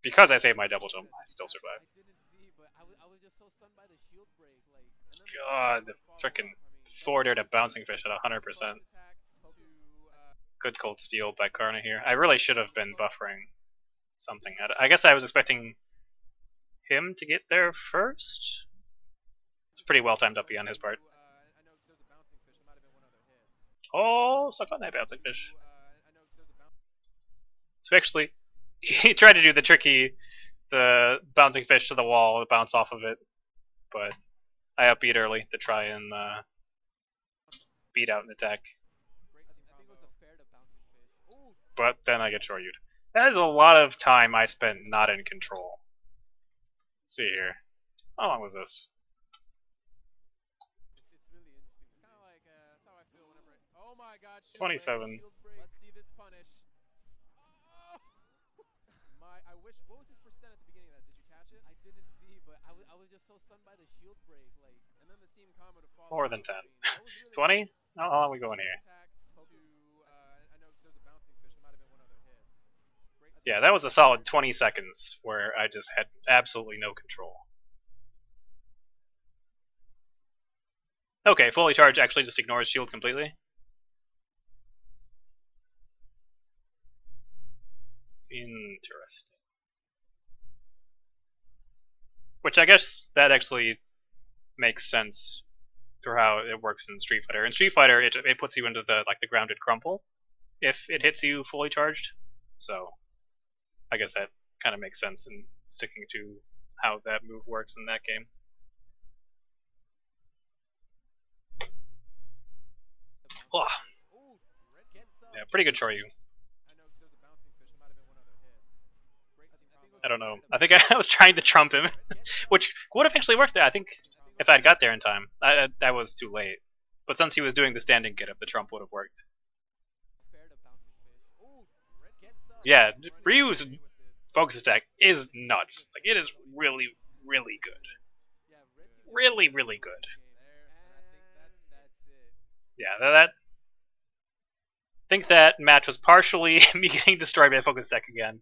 because I saved my double jump, I still survived. I didn't see, but I was just so stunned by the shield break, like, and then God, the frickin' forwarded a bouncing fish at 100%. Good cold steel by Karna here. I really should have been buffering something. I guess I was expecting him to get there first. It's pretty well timed up on his part. Oh, suck on that bouncing fish. So actually, he tried to do the bouncing fish to the wall, bounce off of it, but I upbeat early to try and beat out an attack. But then I get shoryu'd. That is a lot of time I spent not in control. Let's see here. How long was this? It's really interesting. It's kind of like that's how I feel whenever. Oh my God! 27. Let's see this punish. Oh! I wish. What was his percent at the beginning of that? Did you catch it? I didn't see, but I was just so stunned by the shield break, like, and then the team combo to follow. More than 10. 20? How long are we going here? I know there's a bouncing fish. There might have been one other hit. Yeah, that was a solid 20 seconds where I just had absolutely no control. Okay, fully charged actually just ignores shield completely. Interesting. Which I guess that actually makes sense for how it works in Street Fighter. In Street Fighter, it puts you into the grounded crumple if it hits you fully charged. So I guess that kind of makes sense in sticking to how that move works in that game. Oh. Yeah, pretty good shoryu. I don't know. I think I was trying to trump him, which would have actually worked there. I think if I'd got there in time. I was too late. But since he was doing the standing get up, the trump would have worked. Yeah, Ryu's focus attack is nuts. Like, it is really, really good. Really, really good. Yeah, I think that match was partially me getting destroyed by focus attack again.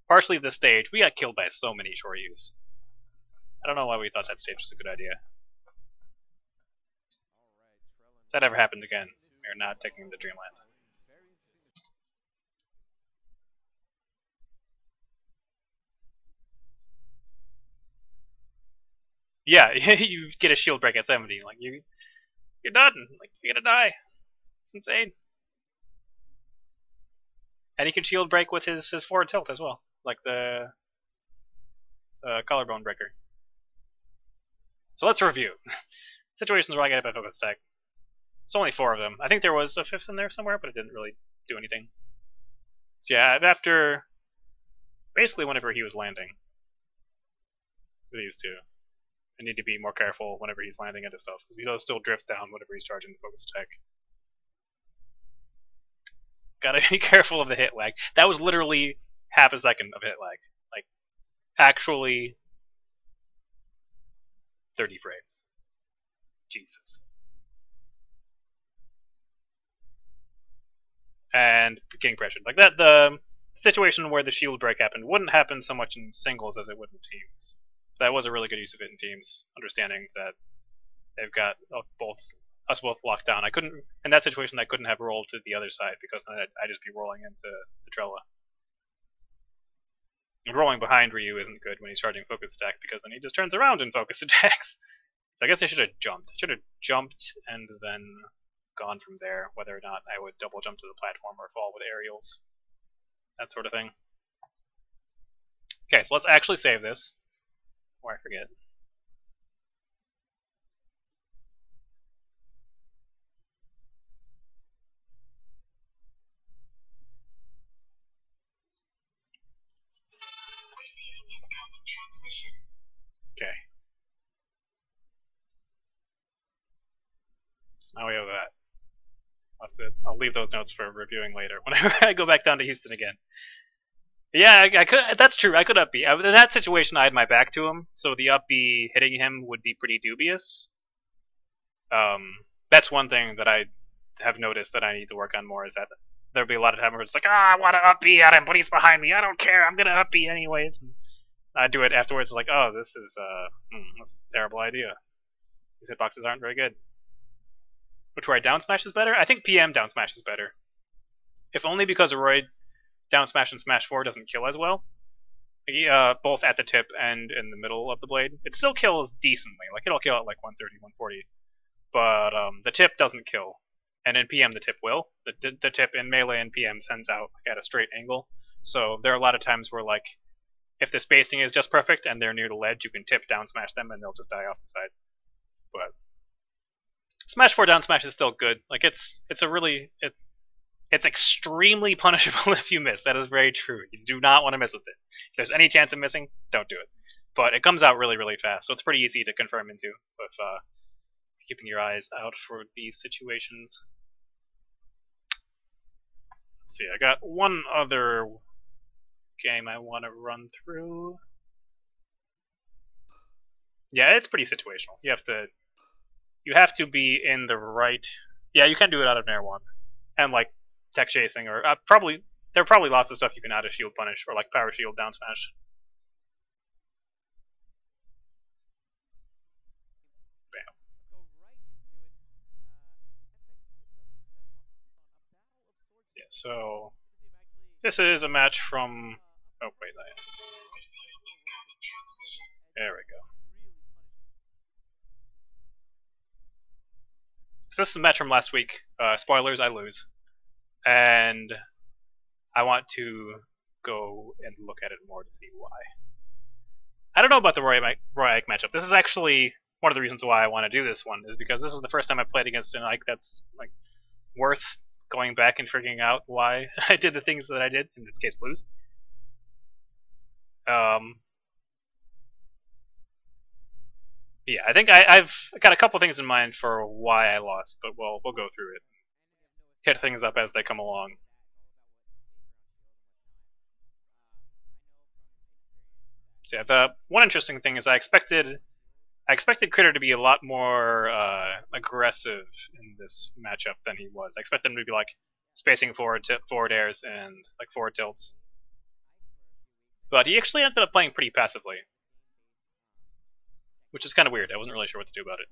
Partially the stage. We got killed by so many shoryus. I don't know why we thought that stage was a good idea. If that ever happens again, we're not taking him to Dreamland. Yeah, you get a shield break at 70. Like, you're done. Like, you're gonna die. It's insane. And he can shield break with his forward tilt as well, like the collarbone breaker. So let's review. Situations where I get hit by focus attack. It's only 4 of them. I think there was a 5th in there somewhere, but it didn't really do anything. So yeah, after basically whenever he was landing, these two, I need to be more careful whenever he's landing into stuff, because he does still drift down whenever he's charging the focus attack. Gotta be careful of the hit lag. That was literally half a second of hit lag. Like, actually 30 frames. Jesus. And getting pressured. Like that, the situation where the shield break happened wouldn't happen so much in singles as it would in teams. That was a really good use of it in teams, understanding that they've got us both locked down. I couldn't, in that situation, I couldn't have rolled to the other side because then I'd just be rolling into the Trella. And rolling behind Ryu isn't good when he's charging focus attack because then he just turns around and focus attacks. So I guess I should have jumped. I should have jumped and then gone from there, whether or not I would double jump to the platform or fall with aerials. That sort of thing. Okay, so let's actually save this. Before I forget. Receiving incoming transmission. Okay. Now we have that. I'll leave those notes for reviewing later whenever I go back down to Houston again. Yeah, I could. That's true. I could up B. In that situation, I had my back to him, so the up B hitting him would be pretty dubious. That's one thing that I have noticed that I need to work on more, is that there'll be a lot of times where it's like, I want to up B at him, but he's behind me. I don't care. I'm gonna up B anyways. And I do it afterwards. It's like, oh, this is a terrible idea. These hitboxes aren't very good. Which way down smash is better? I think PM down smash is better. If only because Roy down smash in Smash 4 doesn't kill as well. Both at the tip and in the middle of the blade. It still kills decently. Like, it'll kill at like 130, 140. But the tip doesn't kill. And in PM, the tip will. The tip in melee and PM sends out like, at a straight angle. So there are a lot of times where, like, if the spacing is just perfect and they're near the ledge, you can tip down smash them and they'll just die off the side. But Smash 4 down smash is still good. Like, it's extremely punishable if you miss. That is very true. You do not want to miss with it. If there's any chance of missing, don't do it. But it comes out really, really fast, so it's pretty easy to confirm into with keeping your eyes out for these situations. Let's see, I got one other game I want to run through. Yeah, it's pretty situational. You have to be in the right. Yeah, you can do it out of Nair 1. And like tech chasing, or there are probably lots of stuff you can out of shield punish, or like power shield down smash. Bam. Yeah, so this is a match from. Oh wait, there we go. So this is a match from last week. Spoilers, I lose. And I want to go and look at it more to see why. I don't know about the Roy Ike matchup. This is actually one of the reasons why I want to do this one, is because this is the first time I've played against an Ike that's like worth going back and figuring out why I did the things that I did, in this case lose. Yeah, I think I've got a couple things in mind for why I lost, but we'll go through it. Hit things up as they come along. So yeah, the one interesting thing is I expected Critter to be a lot more aggressive in this matchup than he was. I expected him to be like spacing forward airs and like forward tilts, but he actually ended up playing pretty passively, which is kind of weird. I wasn't really sure what to do about it.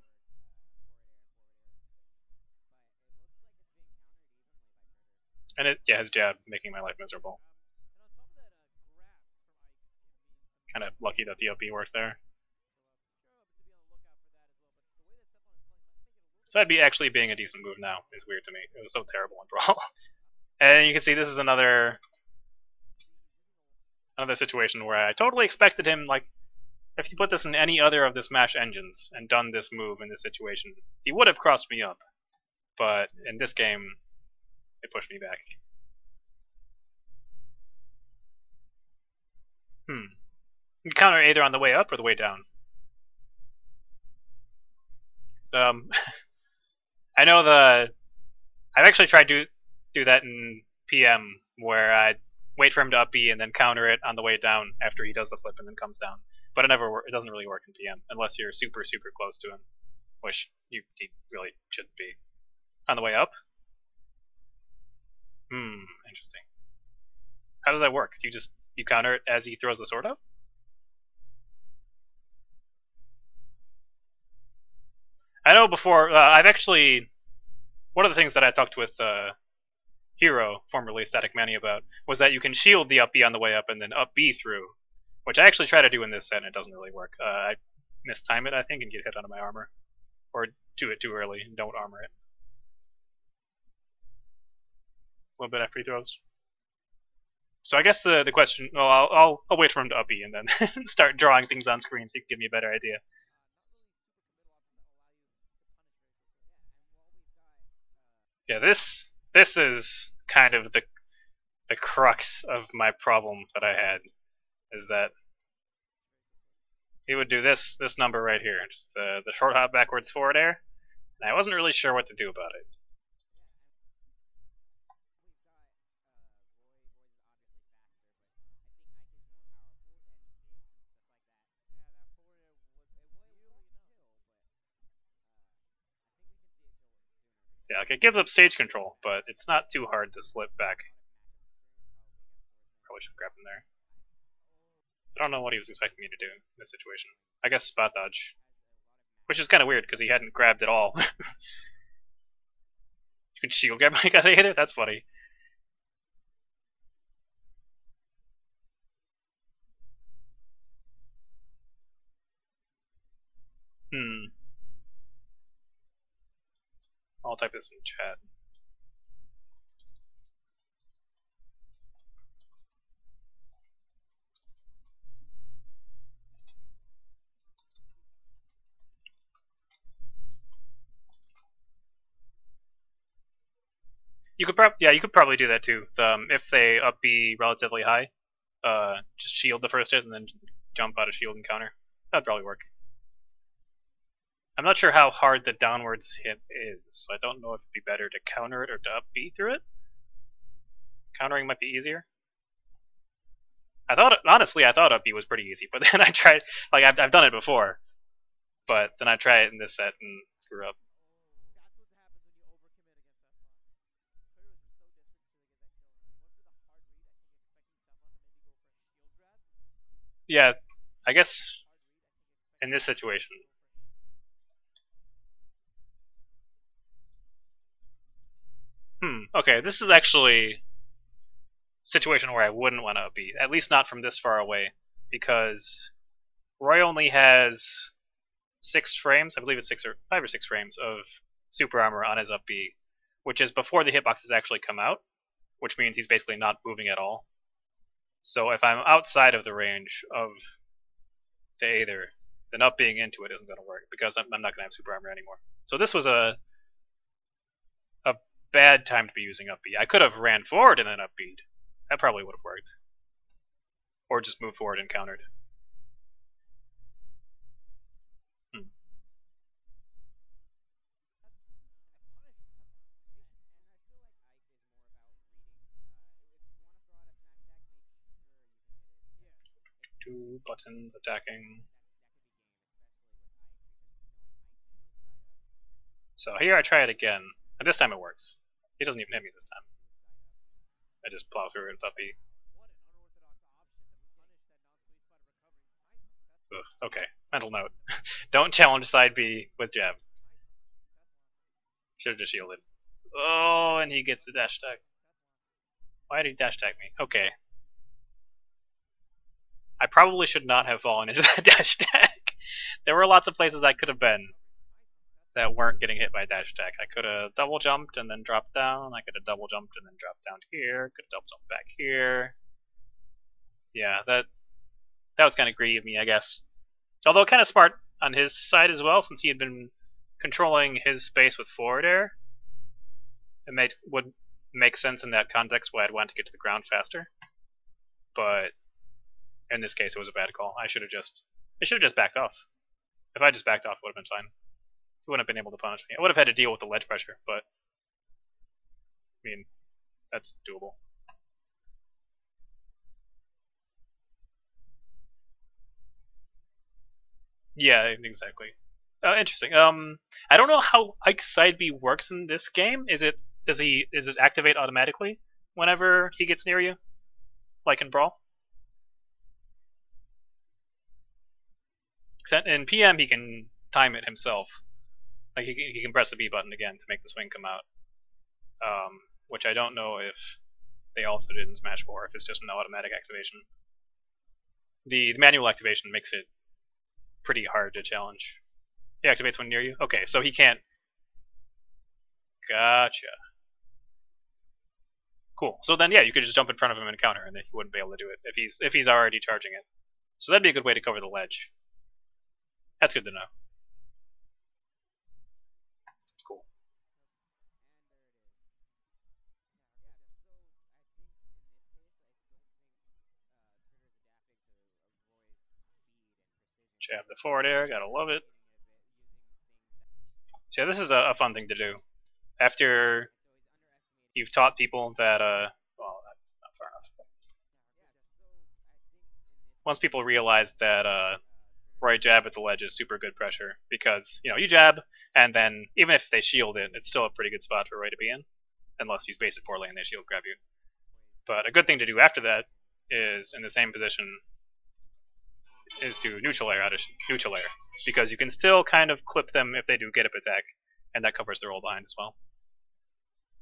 And his jab making my life miserable. Kind of lucky that the LP worked there. So that'd be actually being a decent move now is weird to me. It was so terrible in Brawl. And you can see this is another situation where I totally expected him, like, if you put this in any other of the Smash engines and done this move in this situation, he would have crossed me up. But in this game, it pushed me back. You counter either on the way up or the way down. So, I know I've actually tried to do that in PM, where I wait for him to up B and then counter it on the way down after he does the flip and then comes down. But it doesn't really work in PM unless you're super, super close to him, which he really shouldn't be. On the way up? Interesting. How does that work? You counter it as he throws the sword up? I know before, I've actually, one of the things that I talked with Hero, formerly Static Manny, about was that you can shield the up B on the way up and then up B through, which I actually try to do in this set and it doesn't really work. I mistime it, I think, and get hit out of my armor. Or do it too early and don't armor it. A little bit after he throws. So I guess the question, well, I'll wait for him to up B and then start drawing things on screen so you can give me a better idea. Yeah, this is kind of the crux of my problem that I had, is that he would do this number right here, just the short hop backwards forward air, And I wasn't really sure what to do about it. Yeah, like it gives up stage control, but it's not too hard to slip back. Probably should grab him there. I don't know what he was expecting me to do in this situation. I guess spot dodge. Which is kind of weird because he hadn't grabbed at all. You can shield grab my guy either? That's funny. Hmm. I'll type this in chat. You could you could probably do that too. If they up B relatively high, just shield the first hit and then jump out of shield and counter. That'd probably work. I'm not sure how hard the downwards hit is, so I don't know if it'd be better to counter it or to up B through it. Countering might be easier. Honestly, I thought up B was pretty easy, but then I tried, like, I've done it before, but then I try it in this set and screw up. Yeah, I guess in this situation. Okay, this is actually a situation where I wouldn't want to up B, at least not from this far away, because Roy only has 6 frames, I believe it's 5 or 6 frames of super armor on his up B, which is before the hitboxes actually come out, which means he's basically not moving at all. So if I'm outside of the range of the Aether, then up being into it isn't going to work because I'm not going to have super armor anymore. So this was a bad time to be using up B. I could have ran forward and then up B'd. That probably would have worked. Or just moved forward and countered. Two buttons attacking. So here I try it again, and this time it works. He doesn't even hit me this time. I just plow through it with up B. Ugh, okay, mental note. Don't challenge side B with jab. Should have just shielded. Oh, and he gets the dash tag. Why did he dash tag me? Okay. I probably should not have fallen into that dash tag. There were lots of places I could have been that weren't getting hit by dash attack. I could have double jumped and then dropped down. I could have double jumped and then dropped down here. Could have double jumped back here. Yeah, that was kind of greedy of me, I guess. Although kind of smart on his side as well, since he had been controlling his space with forward air. It would make sense in that context why I'd want to get to the ground faster. But in this case, it was a bad call. I should have just backed off. If I just backed off, it would have been fine. He wouldn't have been able to punish me. I would have had to deal with the ledge pressure, but I mean, that's doable. Yeah, exactly. Interesting. I don't know how Ike's side B works in this game. Is it activate automatically whenever he gets near you, like in Brawl? In PM, he can time it himself. Like he can press the B button again to make the swing come out. Which I don't know if they also did in Smash 4, if it's just an automatic activation. The manual activation makes it pretty hard to challenge. He activates when near you? Okay, so he can't. Gotcha. Cool. So then, yeah, you could just jump in front of him and counter, and then he wouldn't be able to do it if he's already charging it. So that'd be a good way to cover the ledge. That's good to know. Cool. Jab the forward air, gotta love it. So yeah, this is a fun thing to do. After you've taught people that, well, not far enough. Once people realize that Roy jab at the ledge is super good pressure, because, you know, you jab, and then even if they shield it, it's still a pretty good spot for Roy to be in, unless you space it poorly and they shield grab you. But a good thing to do after that is, in the same position, is to neutral air out of neutral air, because you can still kind of clip them if they do get up attack, and that covers their roll behind as well.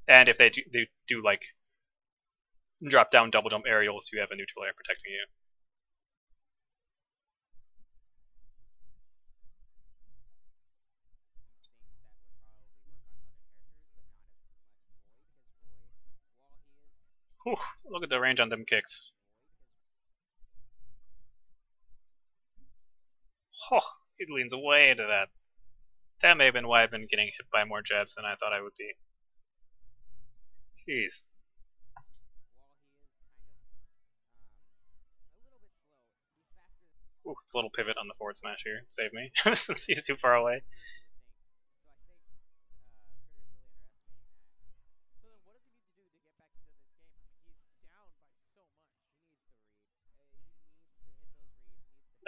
And if they do like drop down double jump aerials, you have a neutral air protecting you. Whew, look at the range on them kicks. Oh, he leans way into that. That may have been why I've been getting hit by more jabs than I thought I would be. Jeez. Ooh, little pivot on the forward smash here. Save me, since he's too far away.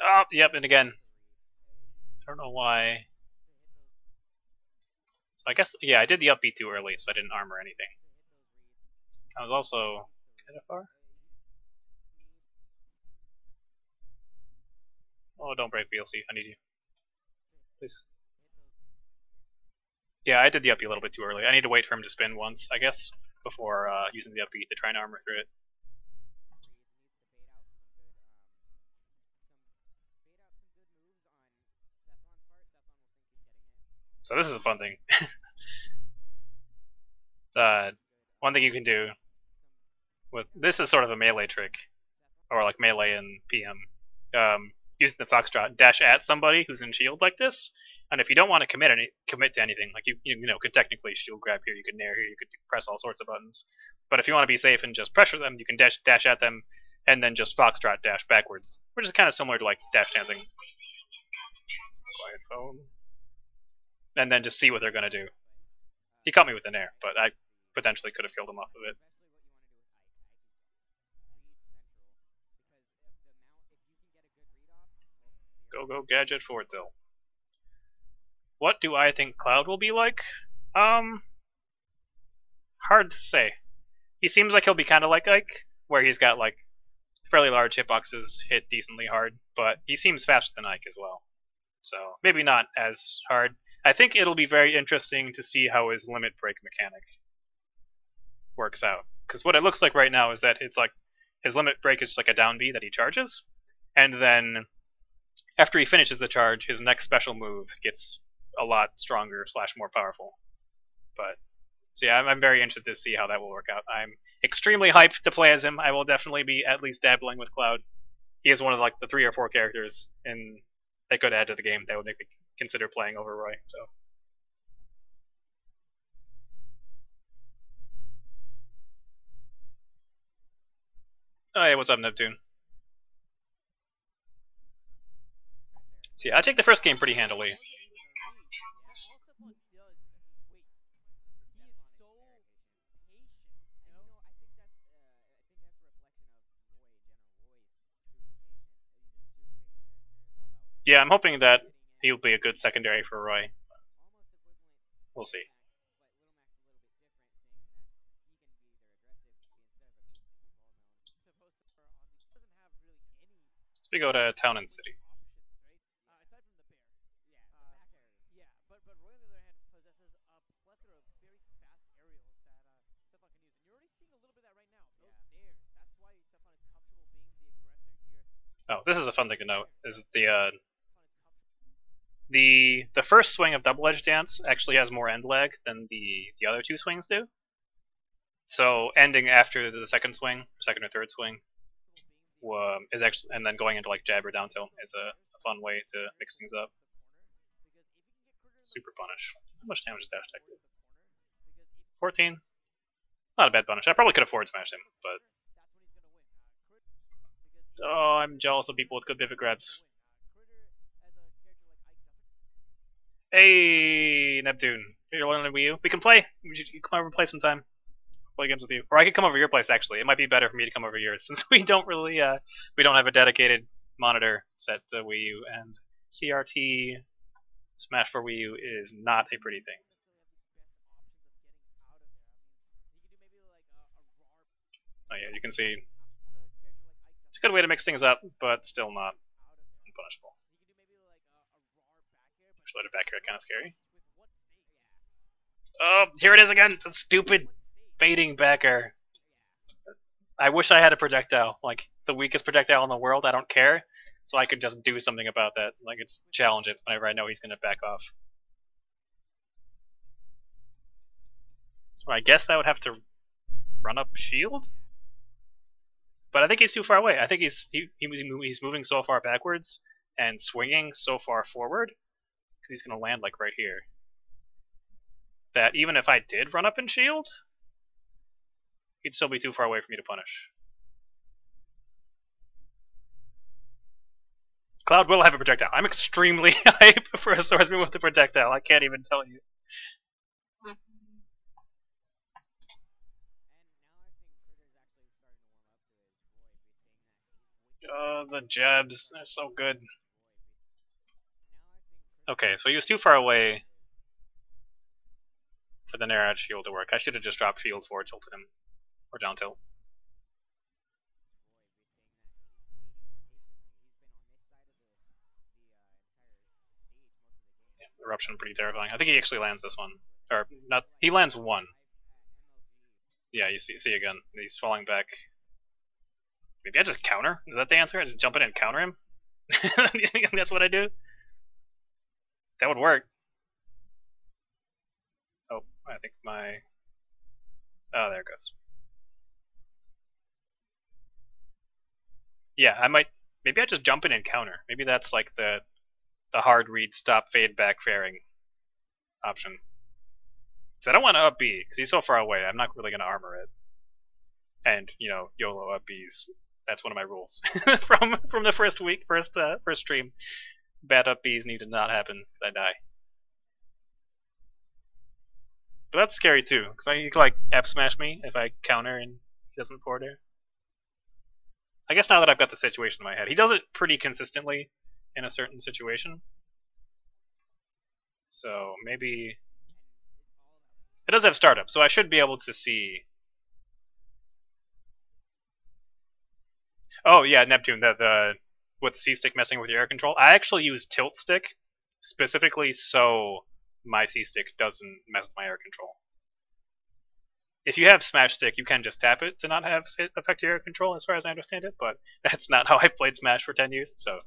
Oh, yep, and again. I don't know why. So I guess, yeah, I did the upbeat too early, so I didn't armor anything. I was also kind of far. Oh, don't break VLC. I need you. Please. Yeah, I did the upbeat a little bit too early. I need to wait for him to spin once, I guess, before using the upbeat to try and armor through it. So this is a fun thing. One thing you can do with this is sort of a melee trick, or like melee and PM. Using the foxtrot, dash at somebody who's in shield like this, and if you don't want to commit to anything, like you know could technically shield grab here, you could nair here, you could press all sorts of buttons. But if you want to be safe and just pressure them, you can dash at them, and then just foxtrot dash backwards, which is kind of similar to like dash dancing. Quiet phone. And then just see what they're gonna do. He caught me with an air, but I potentially could have killed him off of it. Go gadget forward tilt. What do I think Cloud will be like? Hard to say. He seems like he'll be kind of like Ike, where he's got like fairly large hitboxes, hit decently hard, but he seems faster than Ike as well. So maybe not as hard. I think it'll be very interesting to see how his limit break mechanic works out. Because what it looks like right now is that it's like his limit break is just like a down B that he charges, and then after he finishes the charge, his next special move gets a lot stronger / more powerful. But so yeah, I'm very interested to see how that will work out. I'm extremely hyped to play as him. I will definitely be at least dabbling with Cloud. He is one of like the 3 or 4 characters in that could add to the game that would make me consider playing over Roy. So. Oh hey, what's up, Neptune? So yeah, I take the first game pretty handily. Yeah, I'm hoping that he'll be a good secondary for Roy. We'll see. So we go to Town and City. Oh, this is a fun thing to note. Is the first swing of Double Edge Dance actually has more end lag than the other 2 swings do. So ending after the second swing, second or third swing, is actually, and then going into like jab or down tilt is a fun way to mix things up. Super punish. How much damage does dash attack do? 14. Not a bad punish. I probably could have forward smashed him, but oh, I'm jealous of people with good pivot grabs. Hey, Neptune. You're on the Wii U. We can play. You come over and play sometime. Play games with you. Or I could come over to your place, actually. It might be better for me to come over to yours, since we don't really, we don't have a dedicated monitor set to Wii U, and CRT Smash4 Wii U is not a pretty thing. Oh yeah, you can see it's a good way to mix things up, but still not unpunishable. Actually, let it back here, kind of scary. Oh, here it is again! The stupid fading backer. I wish I had a projectile, like the weakest projectile in the world. I don't care, so I could just do something about that. Like, it's challenge it whenever I know he's gonna back off. So I guess I would have to run up shield, but I think he's too far away. I think he's moving so far backwards and swinging so far forward because he's gonna land like right here. That even if I did run up and shield, he'd still be too far away for me to punish. Cloud will have a projectile. I'm extremely hype for a swordsman with a projectile. I can't even tell you. Oh, the jabs. They're so good. Okay, so he was too far away for the Nair edge shield to work. I should have just dropped shield forward tilted him. Or down tilt. Yeah, eruption pretty terrifying. I think he actually lands this one. Or not, he lands one. Yeah, you see again. He's falling back. Maybe I just counter? Is that the answer? I just jump in and counter him? You think that's what I do? That would work. Oh, I think my... Oh, there it goes. Yeah, I might... Maybe I just jump in and counter. Maybe that's like the hard read stop fade back fairing option. So I don't want to up B, because he's so far away, I'm not really going to armor it. And, you know, YOLO up Bs. That's one of my rules. from the first stream. Bad up Bs need to not happen, I die. But that's scary too, because he can like F smash me if I counter and he doesn't forward. I guess now that I've got the situation in my head, he does it pretty consistently in a certain situation. So maybe it does have startup, so I should be able to see. Oh yeah, Neptune, the with the C stick messing with your air control. I actually use tilt stick specifically so my C stick doesn't mess with my air control. If you have Smash Stick, you can just tap it to not have it affect your air control, as far as I understand it, but that's not how I played Smash for 10 years, so...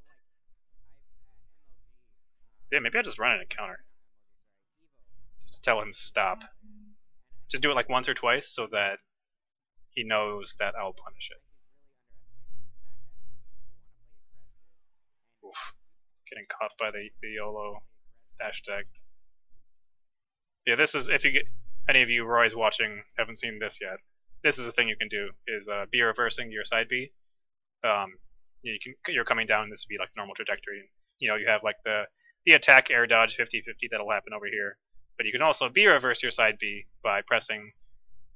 Yeah, maybe I just run it and counter. Just to tell him stop. Just do it like once or twice so that he knows that I'll punish it. Oof. Getting caught by the YOLO dash tag. Yeah, this is, if you get... Any of you Roy's watching haven't seen this yet, this is a thing you can do, is B reversing your side B. You're coming down, this would be like normal trajectory. You know, you have like the attack air dodge 50-50 that'll happen over here. But you can also B reverse your side B by pressing,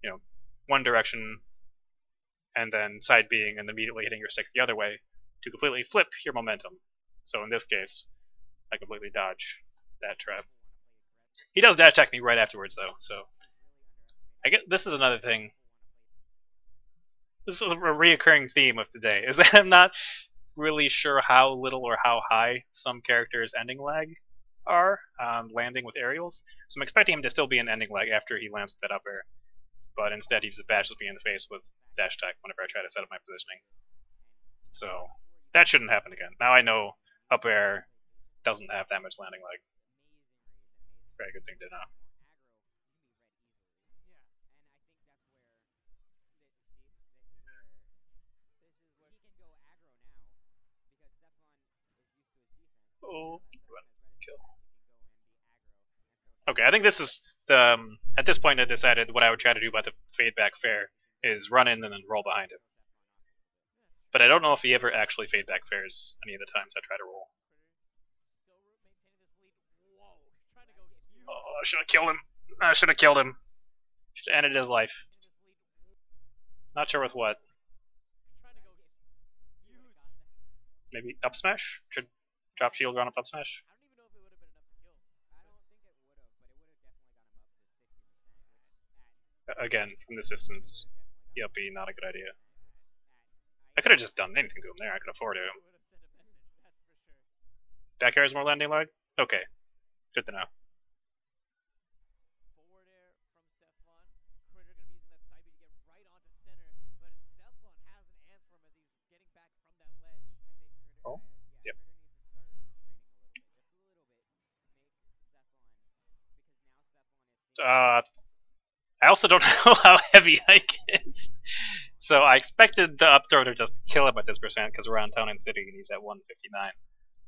you know, one direction and then side Bing and immediately hitting your stick the other way to completely flip your momentum. So in this case, I completely dodge that trap. He does dash attack me right afterwards though, so I get this is another thing. This is a reoccurring theme of today, is that I'm not really sure how little or how high some characters' ending lag are landing with aerials. So I'm expecting him to still be an ending lag after he lands that up air. But instead he just bashes me in the face with dash attack whenever I try to set up my positioning. So that shouldn't happen again. Now I know up air doesn't have that much landing lag. Very good thing to know. Oh, kill. Okay, I think this is the at this point I decided what I would try to do about the fade back fair is run in and then roll behind him. But I don't know if he ever actually fade back fairs any of the times I try to roll. should have killed him. I should have killed him. Should have ended his life. Not sure with what. Maybe up smash? Should drop shield run up smash? Again, from this distance, the up B, not a good idea. I could have just done anything to him there. I could have forwarded him. Back air is more landing lag? Okay. Good to know. Oh, yep. I also don't know how heavy Ike is. So I expected the up throw to just kill him at this percent because we're on Town and City and he's at 159.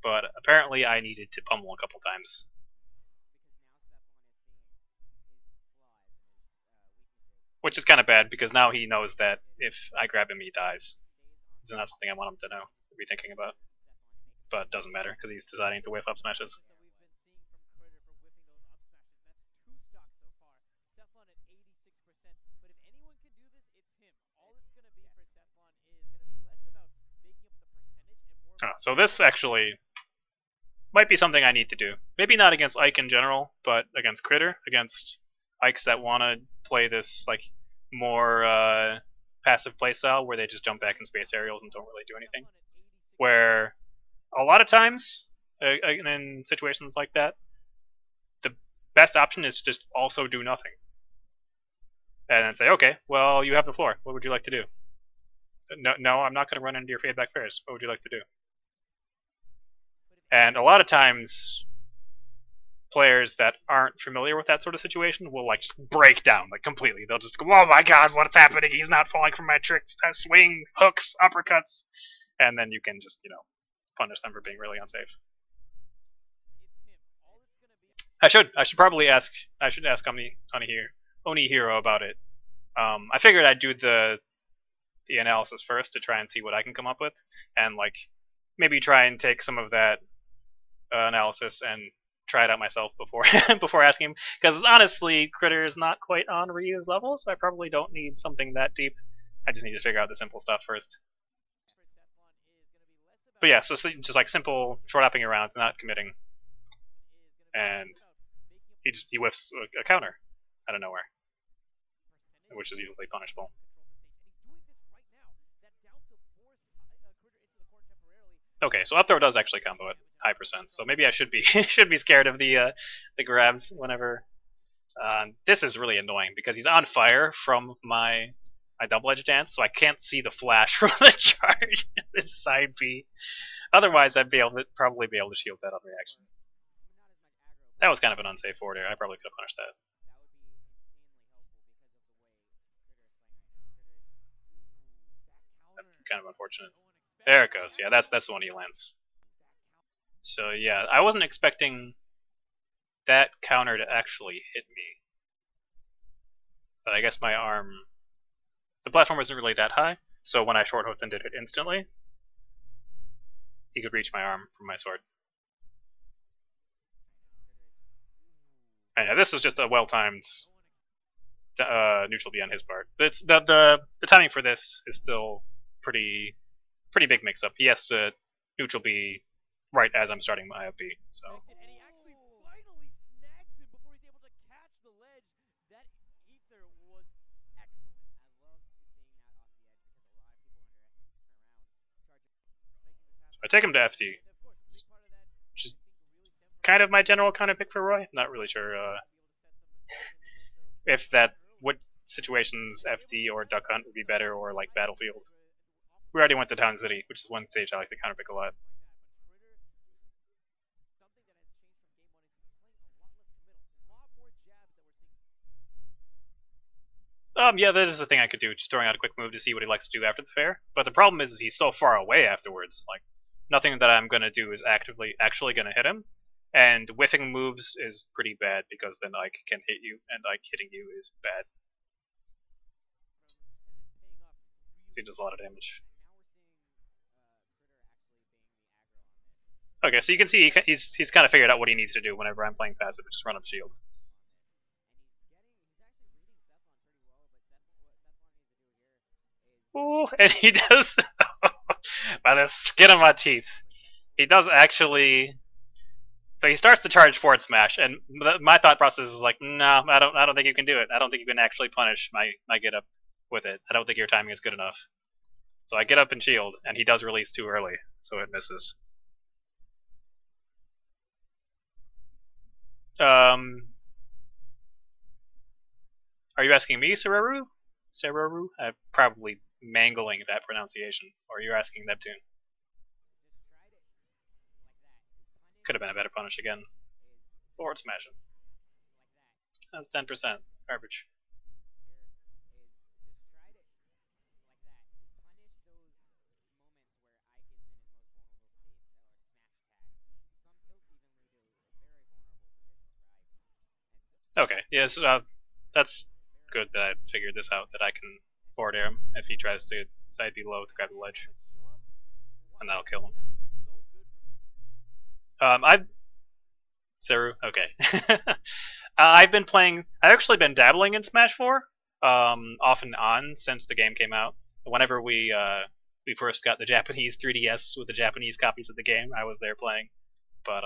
But apparently I needed to pummel a couple times. Which is kind of bad because now he knows that if I grab him he dies. Which is not something I want him to know, to be thinking about. But it doesn't matter because he's deciding to whiff up smashes. So this actually might be something I need to do. Maybe not against Ike in general, but against Critter, against Ikes that want to play this like more passive playstyle where they just jump back in space aerials and don't really do anything. Where a lot of times in situations like that, the best option is to just also do nothing. And then say, okay, well, you have the floor. What would you like to do? No, I'm not going to run into your feedback first. What would you like to do? And a lot of times, players that aren't familiar with that sort of situation will like just break down like completely. They'll just go, "Oh my God, what's happening? He's not falling for my tricks. Swing, hooks, uppercuts," and then you can just punish them for being really unsafe. I should probably ask Onihiro about it. I figured I'd do the analysis first to try and see what I can come up with, and like maybe try and take some of that analysis and try it out myself before before asking him. Because honestly, Critter is not quite on Ryu's level, so I probably don't need something that deep. I just need to figure out the simple stuff first. But yeah, so just like simple short hopping around, not committing, and he whiffs a counter out of nowhere, which is easily punishable. Okay, so up throw does actually combo at high percent, so maybe I should be should be scared of the grabs whenever. This is really annoying because he's on fire from my double edge dance, so I can't see the flash from the charge in this side B. Otherwise, I'd probably be able to shield that on reaction. That was kind of an unsafe forward air. I probably could have punished that. Kind of unfortunate. There it goes. Yeah, that's the one he lands. So yeah, I wasn't expecting that counter to actually hit me. But I guess my arm... The platform wasn't really that high, so when I short hooked and did it instantly, he could reach my arm from my sword. And yeah, this is just a well-timed neutral B on his part. The timing for this is still pretty big mix-up. He has to neutral B right as I'm starting my up B. So. And he actually finally snags him before he's able to catch the ledge. That ether was excellent. I love seeing that off the edge because a lot of people So I take him to FD. Which is kind of my general kind of pick for Roy. I'm not really sure if what situations FD or Duck Hunt would be better, or like Battlefield. We already went to Town City, which is one stage I like to counter pick a lot. Yeah, that is a thing I could do, just throwing out a quick move to see what he likes to do after the fair. But the problem is he's so far away afterwards. Like, nothing that I'm gonna do is actually gonna hit him. And whiffing moves is pretty bad because then Ike can hit you, and Ike hitting you is bad. He does a lot of damage. Okay, so you can see he's kind of figured out what he needs to do whenever I'm playing passive, just run up shield. and he does by the skin of my teeth. He does actually. So he starts to charge forward smash, and my thought process is like, no, I don't think you can do it. I don't think you can actually punish my get up with it. I don't think your timing is good enough. So I get up and shield, and he does release too early, so it misses. Are you asking me, Sereru? Sereru? I'm probably mangling that pronunciation. Or are you asking Neptune? Could have been a better punish again. Forward smashing. That's 10%. Garbage. Okay, yes, that's good that I figured this out, that I can forward air him if he tries to side B low to grab the ledge. And that'll kill him. I've... Seru? Okay. I've actually been dabbling in Smash4, off and on since the game came out. Whenever we first got the Japanese 3DS with the Japanese copies of the game, I was there playing. But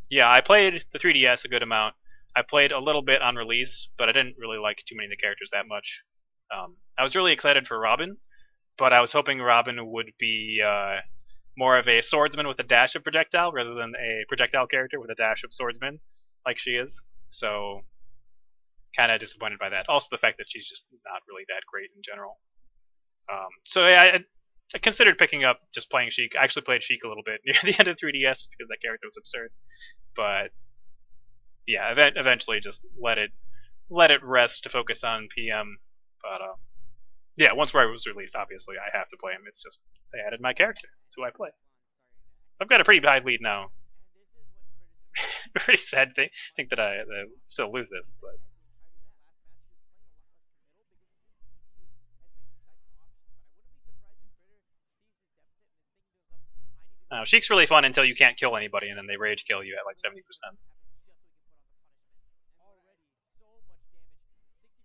yeah, I played the 3DS a good amount. I played a little bit on release, but I didn't really like too many of the characters that much. I was really excited for Robin, but I was hoping Robin would be more of a swordsman with a dash of projectile rather than a projectile character with a dash of swordsman, like she is. So, kind of disappointed by that. Also, the fact that she's just not really that great in general. So yeah, I considered picking up just playing Sheik. I actually played Sheik a little bit near the end of 3DS because that character was absurd. But yeah, eventually just let it rest to focus on PM. But yeah, once Roy was released, obviously I have to play him. It's just they added my character. That's who I play. I've got a pretty high lead now. Pretty sad think that I still lose this, but. Sheik's really fun until you can't kill anybody, and then they rage kill you at like 70%.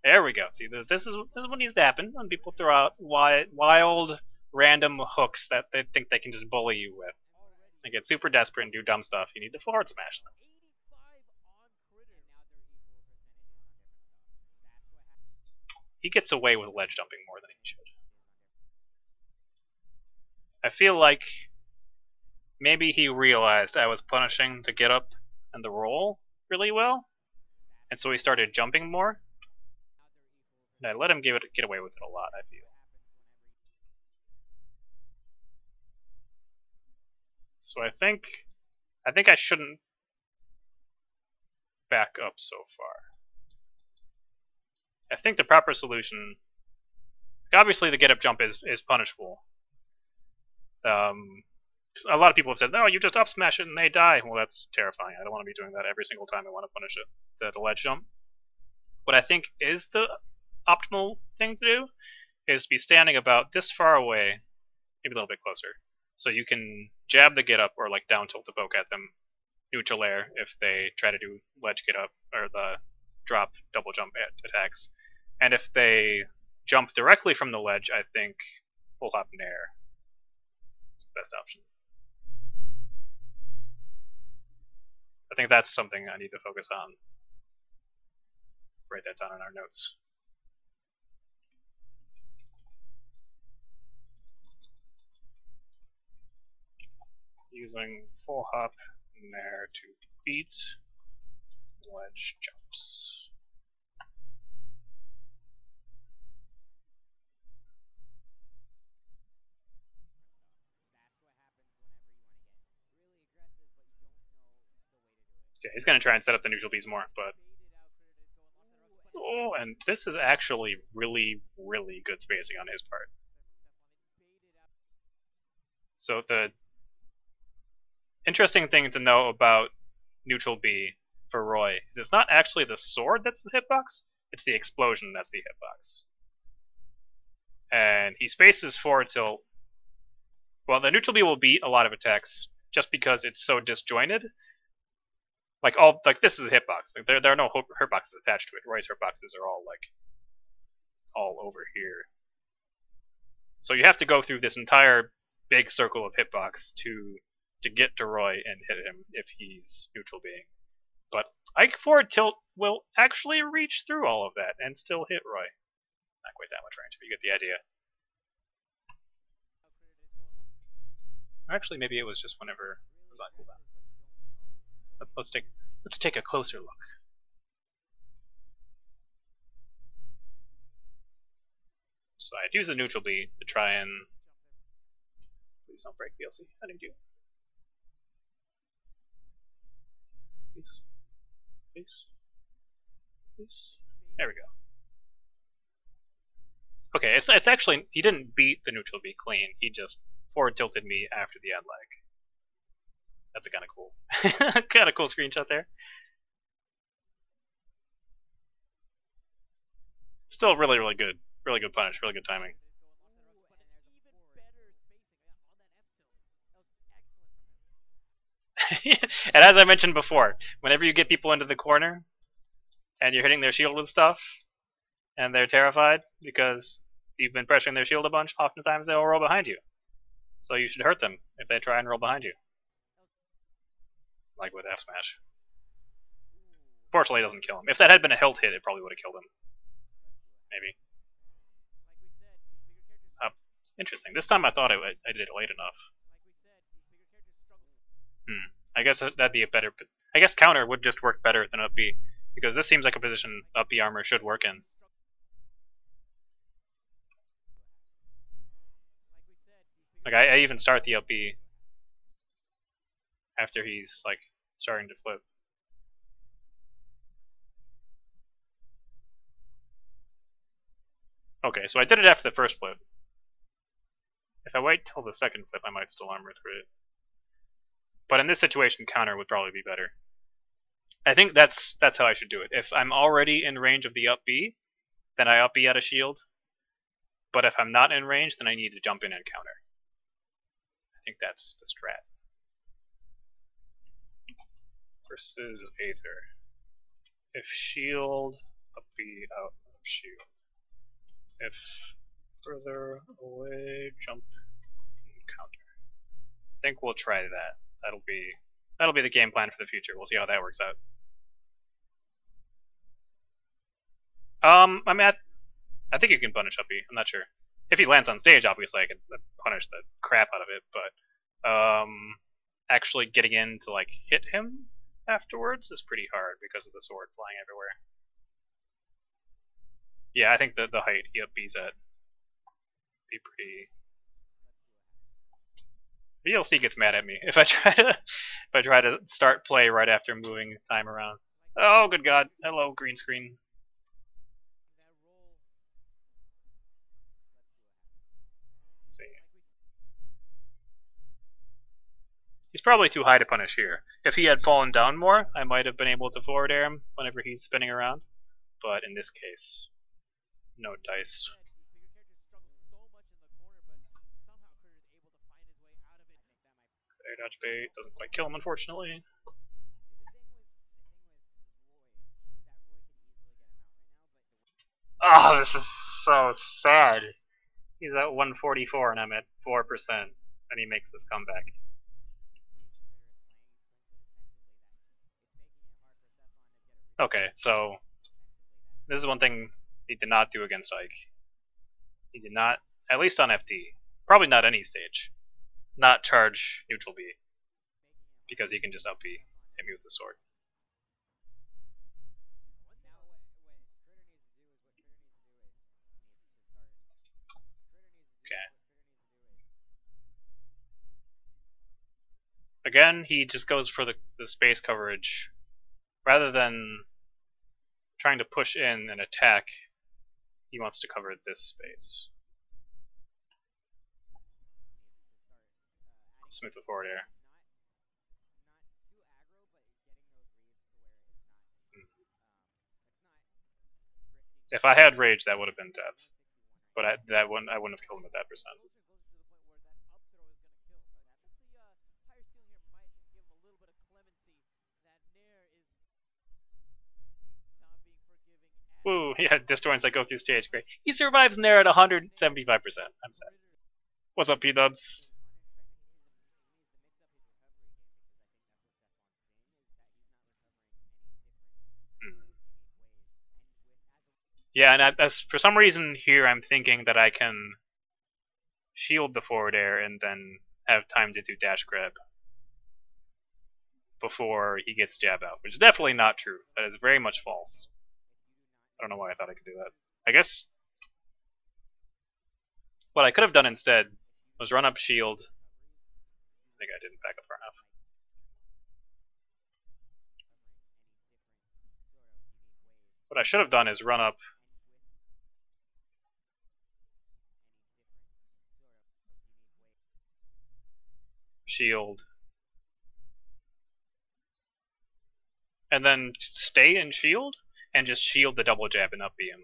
There we go. See, this is what needs to happen when people throw out wild, random hooks that they think they can just bully you with. They get super desperate and do dumb stuff. You need to forward smash them. He gets away with ledge jumping more than he should. I feel like maybe he realized I was punishing the get up and the roll really well, and so he started jumping more. And I let him get away with it a lot, I feel. So I think I shouldn't back up so far. I think the proper solution, obviously the get up jump is punishable. A lot of people have said, no, you just up smash it and they die. Well, that's terrifying. I don't want to be doing that every single time I want to punish it. The ledge jump. What I think is the optimal thing to do is to be standing about this far away, maybe a little bit closer, so you can jab the get up or like down tilt the poke at them, neutral air if they try to do ledge get up or the drop double jump attacks, and if they jump directly from the ledge, I think full hop nair is the best option. I think that's something I need to focus on. Write that down in our notes. Using full hop nair to beat ledge jumps. Yeah, he's going to try and set up the neutral Bs more, but... Oh, and this is actually really, really good spacing on his part. So the interesting thing to know about neutral B for Roy is it's not actually the sword that's the hitbox, it's the explosion that's the hitbox. And he spaces forward till... Well, the neutral B will beat a lot of attacks just because it's so disjointed. Like this is a hitbox. Like there are no hitboxes attached to it. Roy's hitboxes are all like all over here. So you have to go through this entire big circle of hitbox to get to Roy and hit him if he's neutral being. But Ike forward tilt will actually reach through all of that and still hit Roy. Not quite that much range, but you get the idea. Actually, maybe it was just whenever it was on cooldown. Let's take a closer look. So I'd use the neutral B to try and please don't break VLC. How do you do? Please. Please. Please. There we go. Okay, it's actually, he didn't beat the neutral B clean, he just forward tilted me after the ad lag. That's a kind of cool, kind of cool screenshot there. Still really, really good punish, really good timing. And as I mentioned before, whenever you get people into the corner and you're hitting their shield with stuff, and they're terrified because you've been pressuring their shield a bunch, oftentimes they'll roll behind you. So you should hurt them if they try and roll behind you. Like with F smash. Fortunately, it doesn't kill him. If that had been a hilt hit, it probably would have killed him. Maybe. Interesting. This time I thought I did it late enough. I guess that'd be a better... I guess counter would just work better than up B, because this seems like a position up B armor should work in. Like, I even start the up B after he's, like, starting to flip. Okay, so I did it after the first flip. If I wait till the second flip, I might still armor through it. But in this situation, counter would probably be better. I think that's how I should do it. If I'm already in range of the up B, then I up B at a shield. But if I'm not in range, then I need to jump in and counter. I think that's the strat. Versus Aether. If shield, up B, out of shield. If further away, jump and counter. I think we'll try that. That'll be the game plan for the future. We'll see how that works out. I mean, I think you can punish up B. I'm not sure. If he lands on stage, obviously I can punish the crap out of it, but actually getting in to like hit him afterwards is pretty hard because of the sword flying everywhere. Yeah, I think the height he up B's at be pretty. VLC gets mad at me if I try to start play right after moving time around. Oh, good God! Hello, green screen. Let's see. He's probably too high to punish here. If he had fallen down more, I might have been able to forward air him whenever he's spinning around. But in this case, no dice. Air dodge bait doesn't quite kill him, unfortunately. Oh, this is so sad. He's at 144 and I'm at 4%, and he makes this comeback. Okay, so this is one thing he did not do against Ike. He did not, at least on FD, probably not any stage, not charge neutral B, because he can just up B hit me with the sword. Okay. Again, he just goes for the space coverage. Rather than trying to push in and attack, he wants to cover this space. Smooth the forward air. If I had rage, that would have been death, but I wouldn't have killed him at that percent. Woo, yeah, disjoints that go through stage, great. He survives Nair at 175%. I'm sad. What's up, P-Dubs? Yeah, and as for some reason here I'm thinking that I can shield the forward air and then have time to do dash grab before he gets jab out, which is definitely not true. That is very much false. I don't know why I thought I could do that. I guess what I could have done instead was run up shield. I think I didn't back up far enough. What I should have done is run up shield and then stay in shield and just shield the double jab and up B him.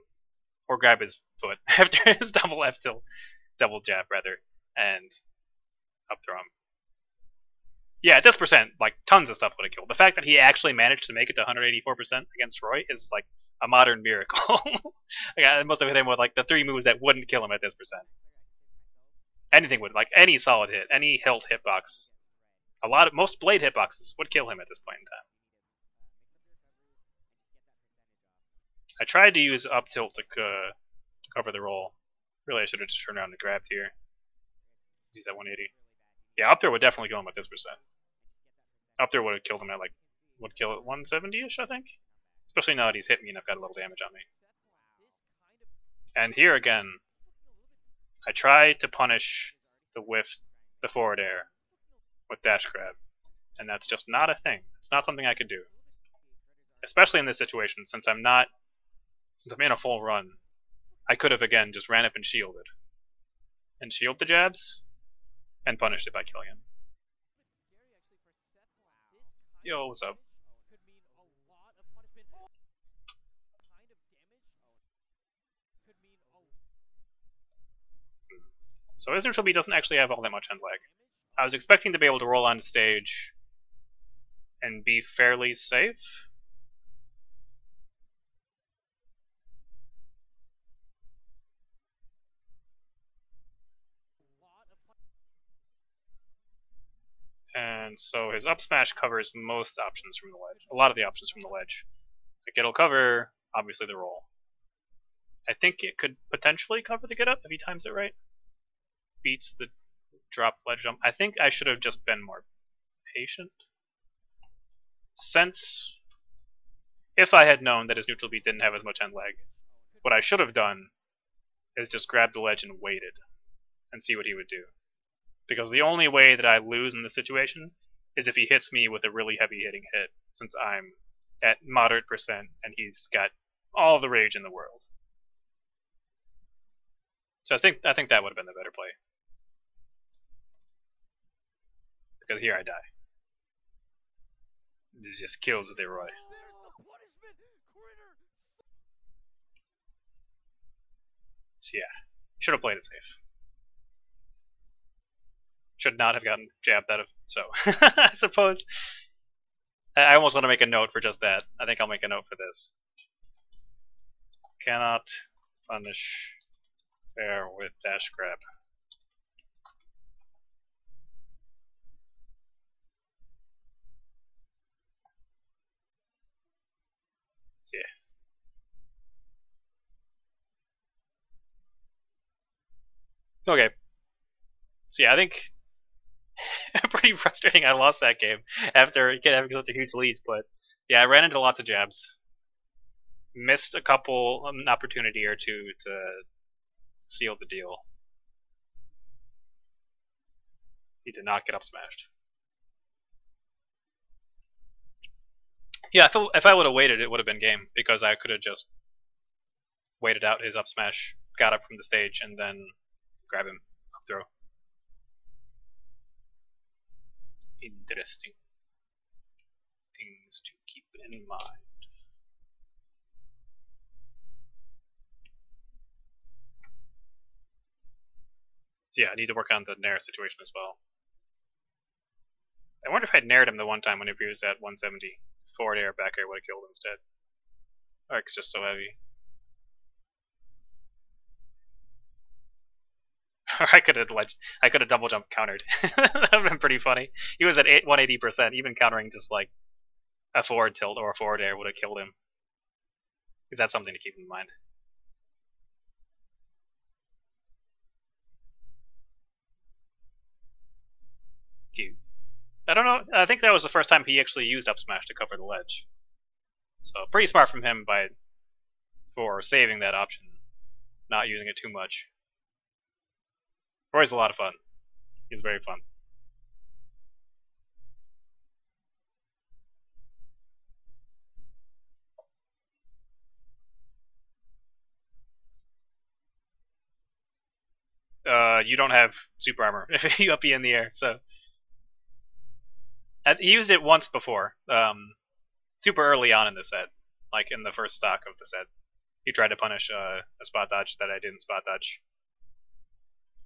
Or grab his foot after his double jab rather, and up throw him. Yeah, at this percent, like tons of stuff would have killed. The fact that he actually managed to make it to 184% against Roy is like a modern miracle. Like, I must have hit him with like the 3 moves that wouldn't kill him at this percent. Anything would, like any solid hit, any hilt hitbox. Most blade hitboxes would kill him at this point in time. I tried to use up tilt to cover the roll. Really, I should have just turned around and grabbed here. He's at 180. Yeah, up there would definitely kill him at this percent. Up there would have killed him at like, would kill at 170-ish, I think. Especially now that he's hit me and I've got a little damage on me. And here again, I tried to punish the whiff, the forward air, with dash grab, and that's just not a thing. It's not something I could do. Especially in this situation, since I'm in a full run, I could have again just ran up and shielded. And shield the jabs, and punished it by killing him. Yo, what's up? So his neutral B doesn't actually have all that much end lag. I was expecting to be able to roll onto stage and be fairly safe. And so his up smash covers most options from the ledge. A lot of the options from the ledge. Like it'll cover, obviously, the roll. I think it could potentially cover the get up if he times it right. Beats the drop ledge jump. I think I should have just been more patient. Since, if I had known that his neutral B didn't have as much end lag, what I should have done is just grab the ledge and waited and see what he would do. Because the only way that I lose in this situation is if he hits me with a really heavy hitting hit, since I'm at moderate percent and he's got all the rage in the world. So I think that would have been the better play. Because here I die. This just kills the Roy. So yeah, should have played it safe. Should not have gotten jabbed out of. So I suppose I almost want to make a note for just that. I think I'll make a note for this. Cannot punish air with dash grab. Yes. Okay. So yeah, I think pretty frustrating I lost that game after having such a huge lead, but yeah, I ran into lots of jabs. Missed a couple, an opportunity or two to seal the deal. He did not get up smashed. Yeah, if I would have waited, it would have been game, because I could have just waited out his up smash, got up from the stage, and then grab him up throw. Interesting things to keep in mind. So yeah, I need to work on the Nair situation as well. I wonder if I'd Naired him the one time when he was at 170. Forward air, back air would have killed instead. Arc's just so heavy. Or I could have double jump countered. That would have been pretty funny. He was at 180%. Even countering just like a forward tilt or a forward air would have killed him. Is that something to keep in mind? Cute. I don't know. I think that was the first time he actually used up smash to cover the ledge. So pretty smart from him for saving that option, not using it too much. Roy's a lot of fun. He's very fun. You don't have super armor if you up E in the air, so he used it once before, super early on in the set, like in the first stock of the set. He tried to punish a spot dodge that I didn't spot dodge.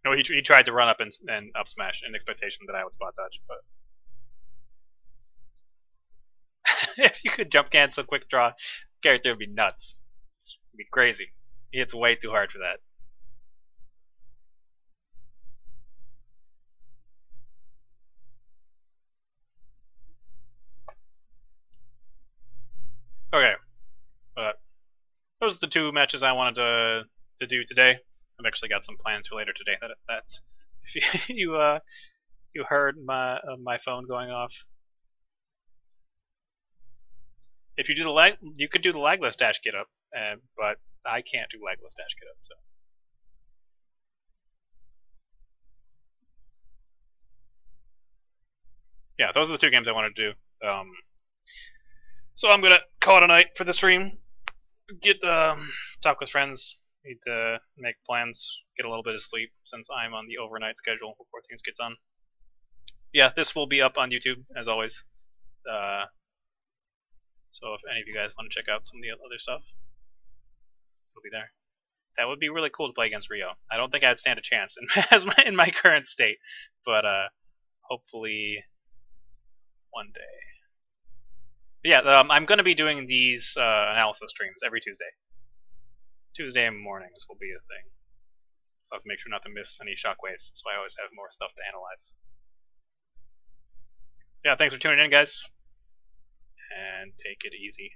No, he tried to run up and up smash in expectation that I would spot dodge, but if you could jump cancel quick draw, character would be nuts. It'd be crazy. He hits way too hard for that. Okay, but those are the two matches I wanted to do today. I've actually got some plans for later today. That's if you heard my phone going off. If you do the lag, you could do the lagless dash get up, but I can't do lagless dash get up. So yeah, those are the two games I wanted to do. So I'm gonna call it a night for the stream. Get talk with friends. Need to make plans. Get a little bit of sleep since I'm on the overnight schedule before things get done. Yeah, this will be up on YouTube as always. So if any of you guys want to check out some of the other stuff, it'll be there. That would be really cool to play against Rio. I don't think I'd stand a chance in my current state, but hopefully one day. But yeah, I'm going to be doing these analysis streams every Tuesday. Tuesday mornings will be a thing. So I have to make sure not to miss any shockwaves. That's why I always have more stuff to analyze. Yeah, thanks for tuning in, guys. And take it easy.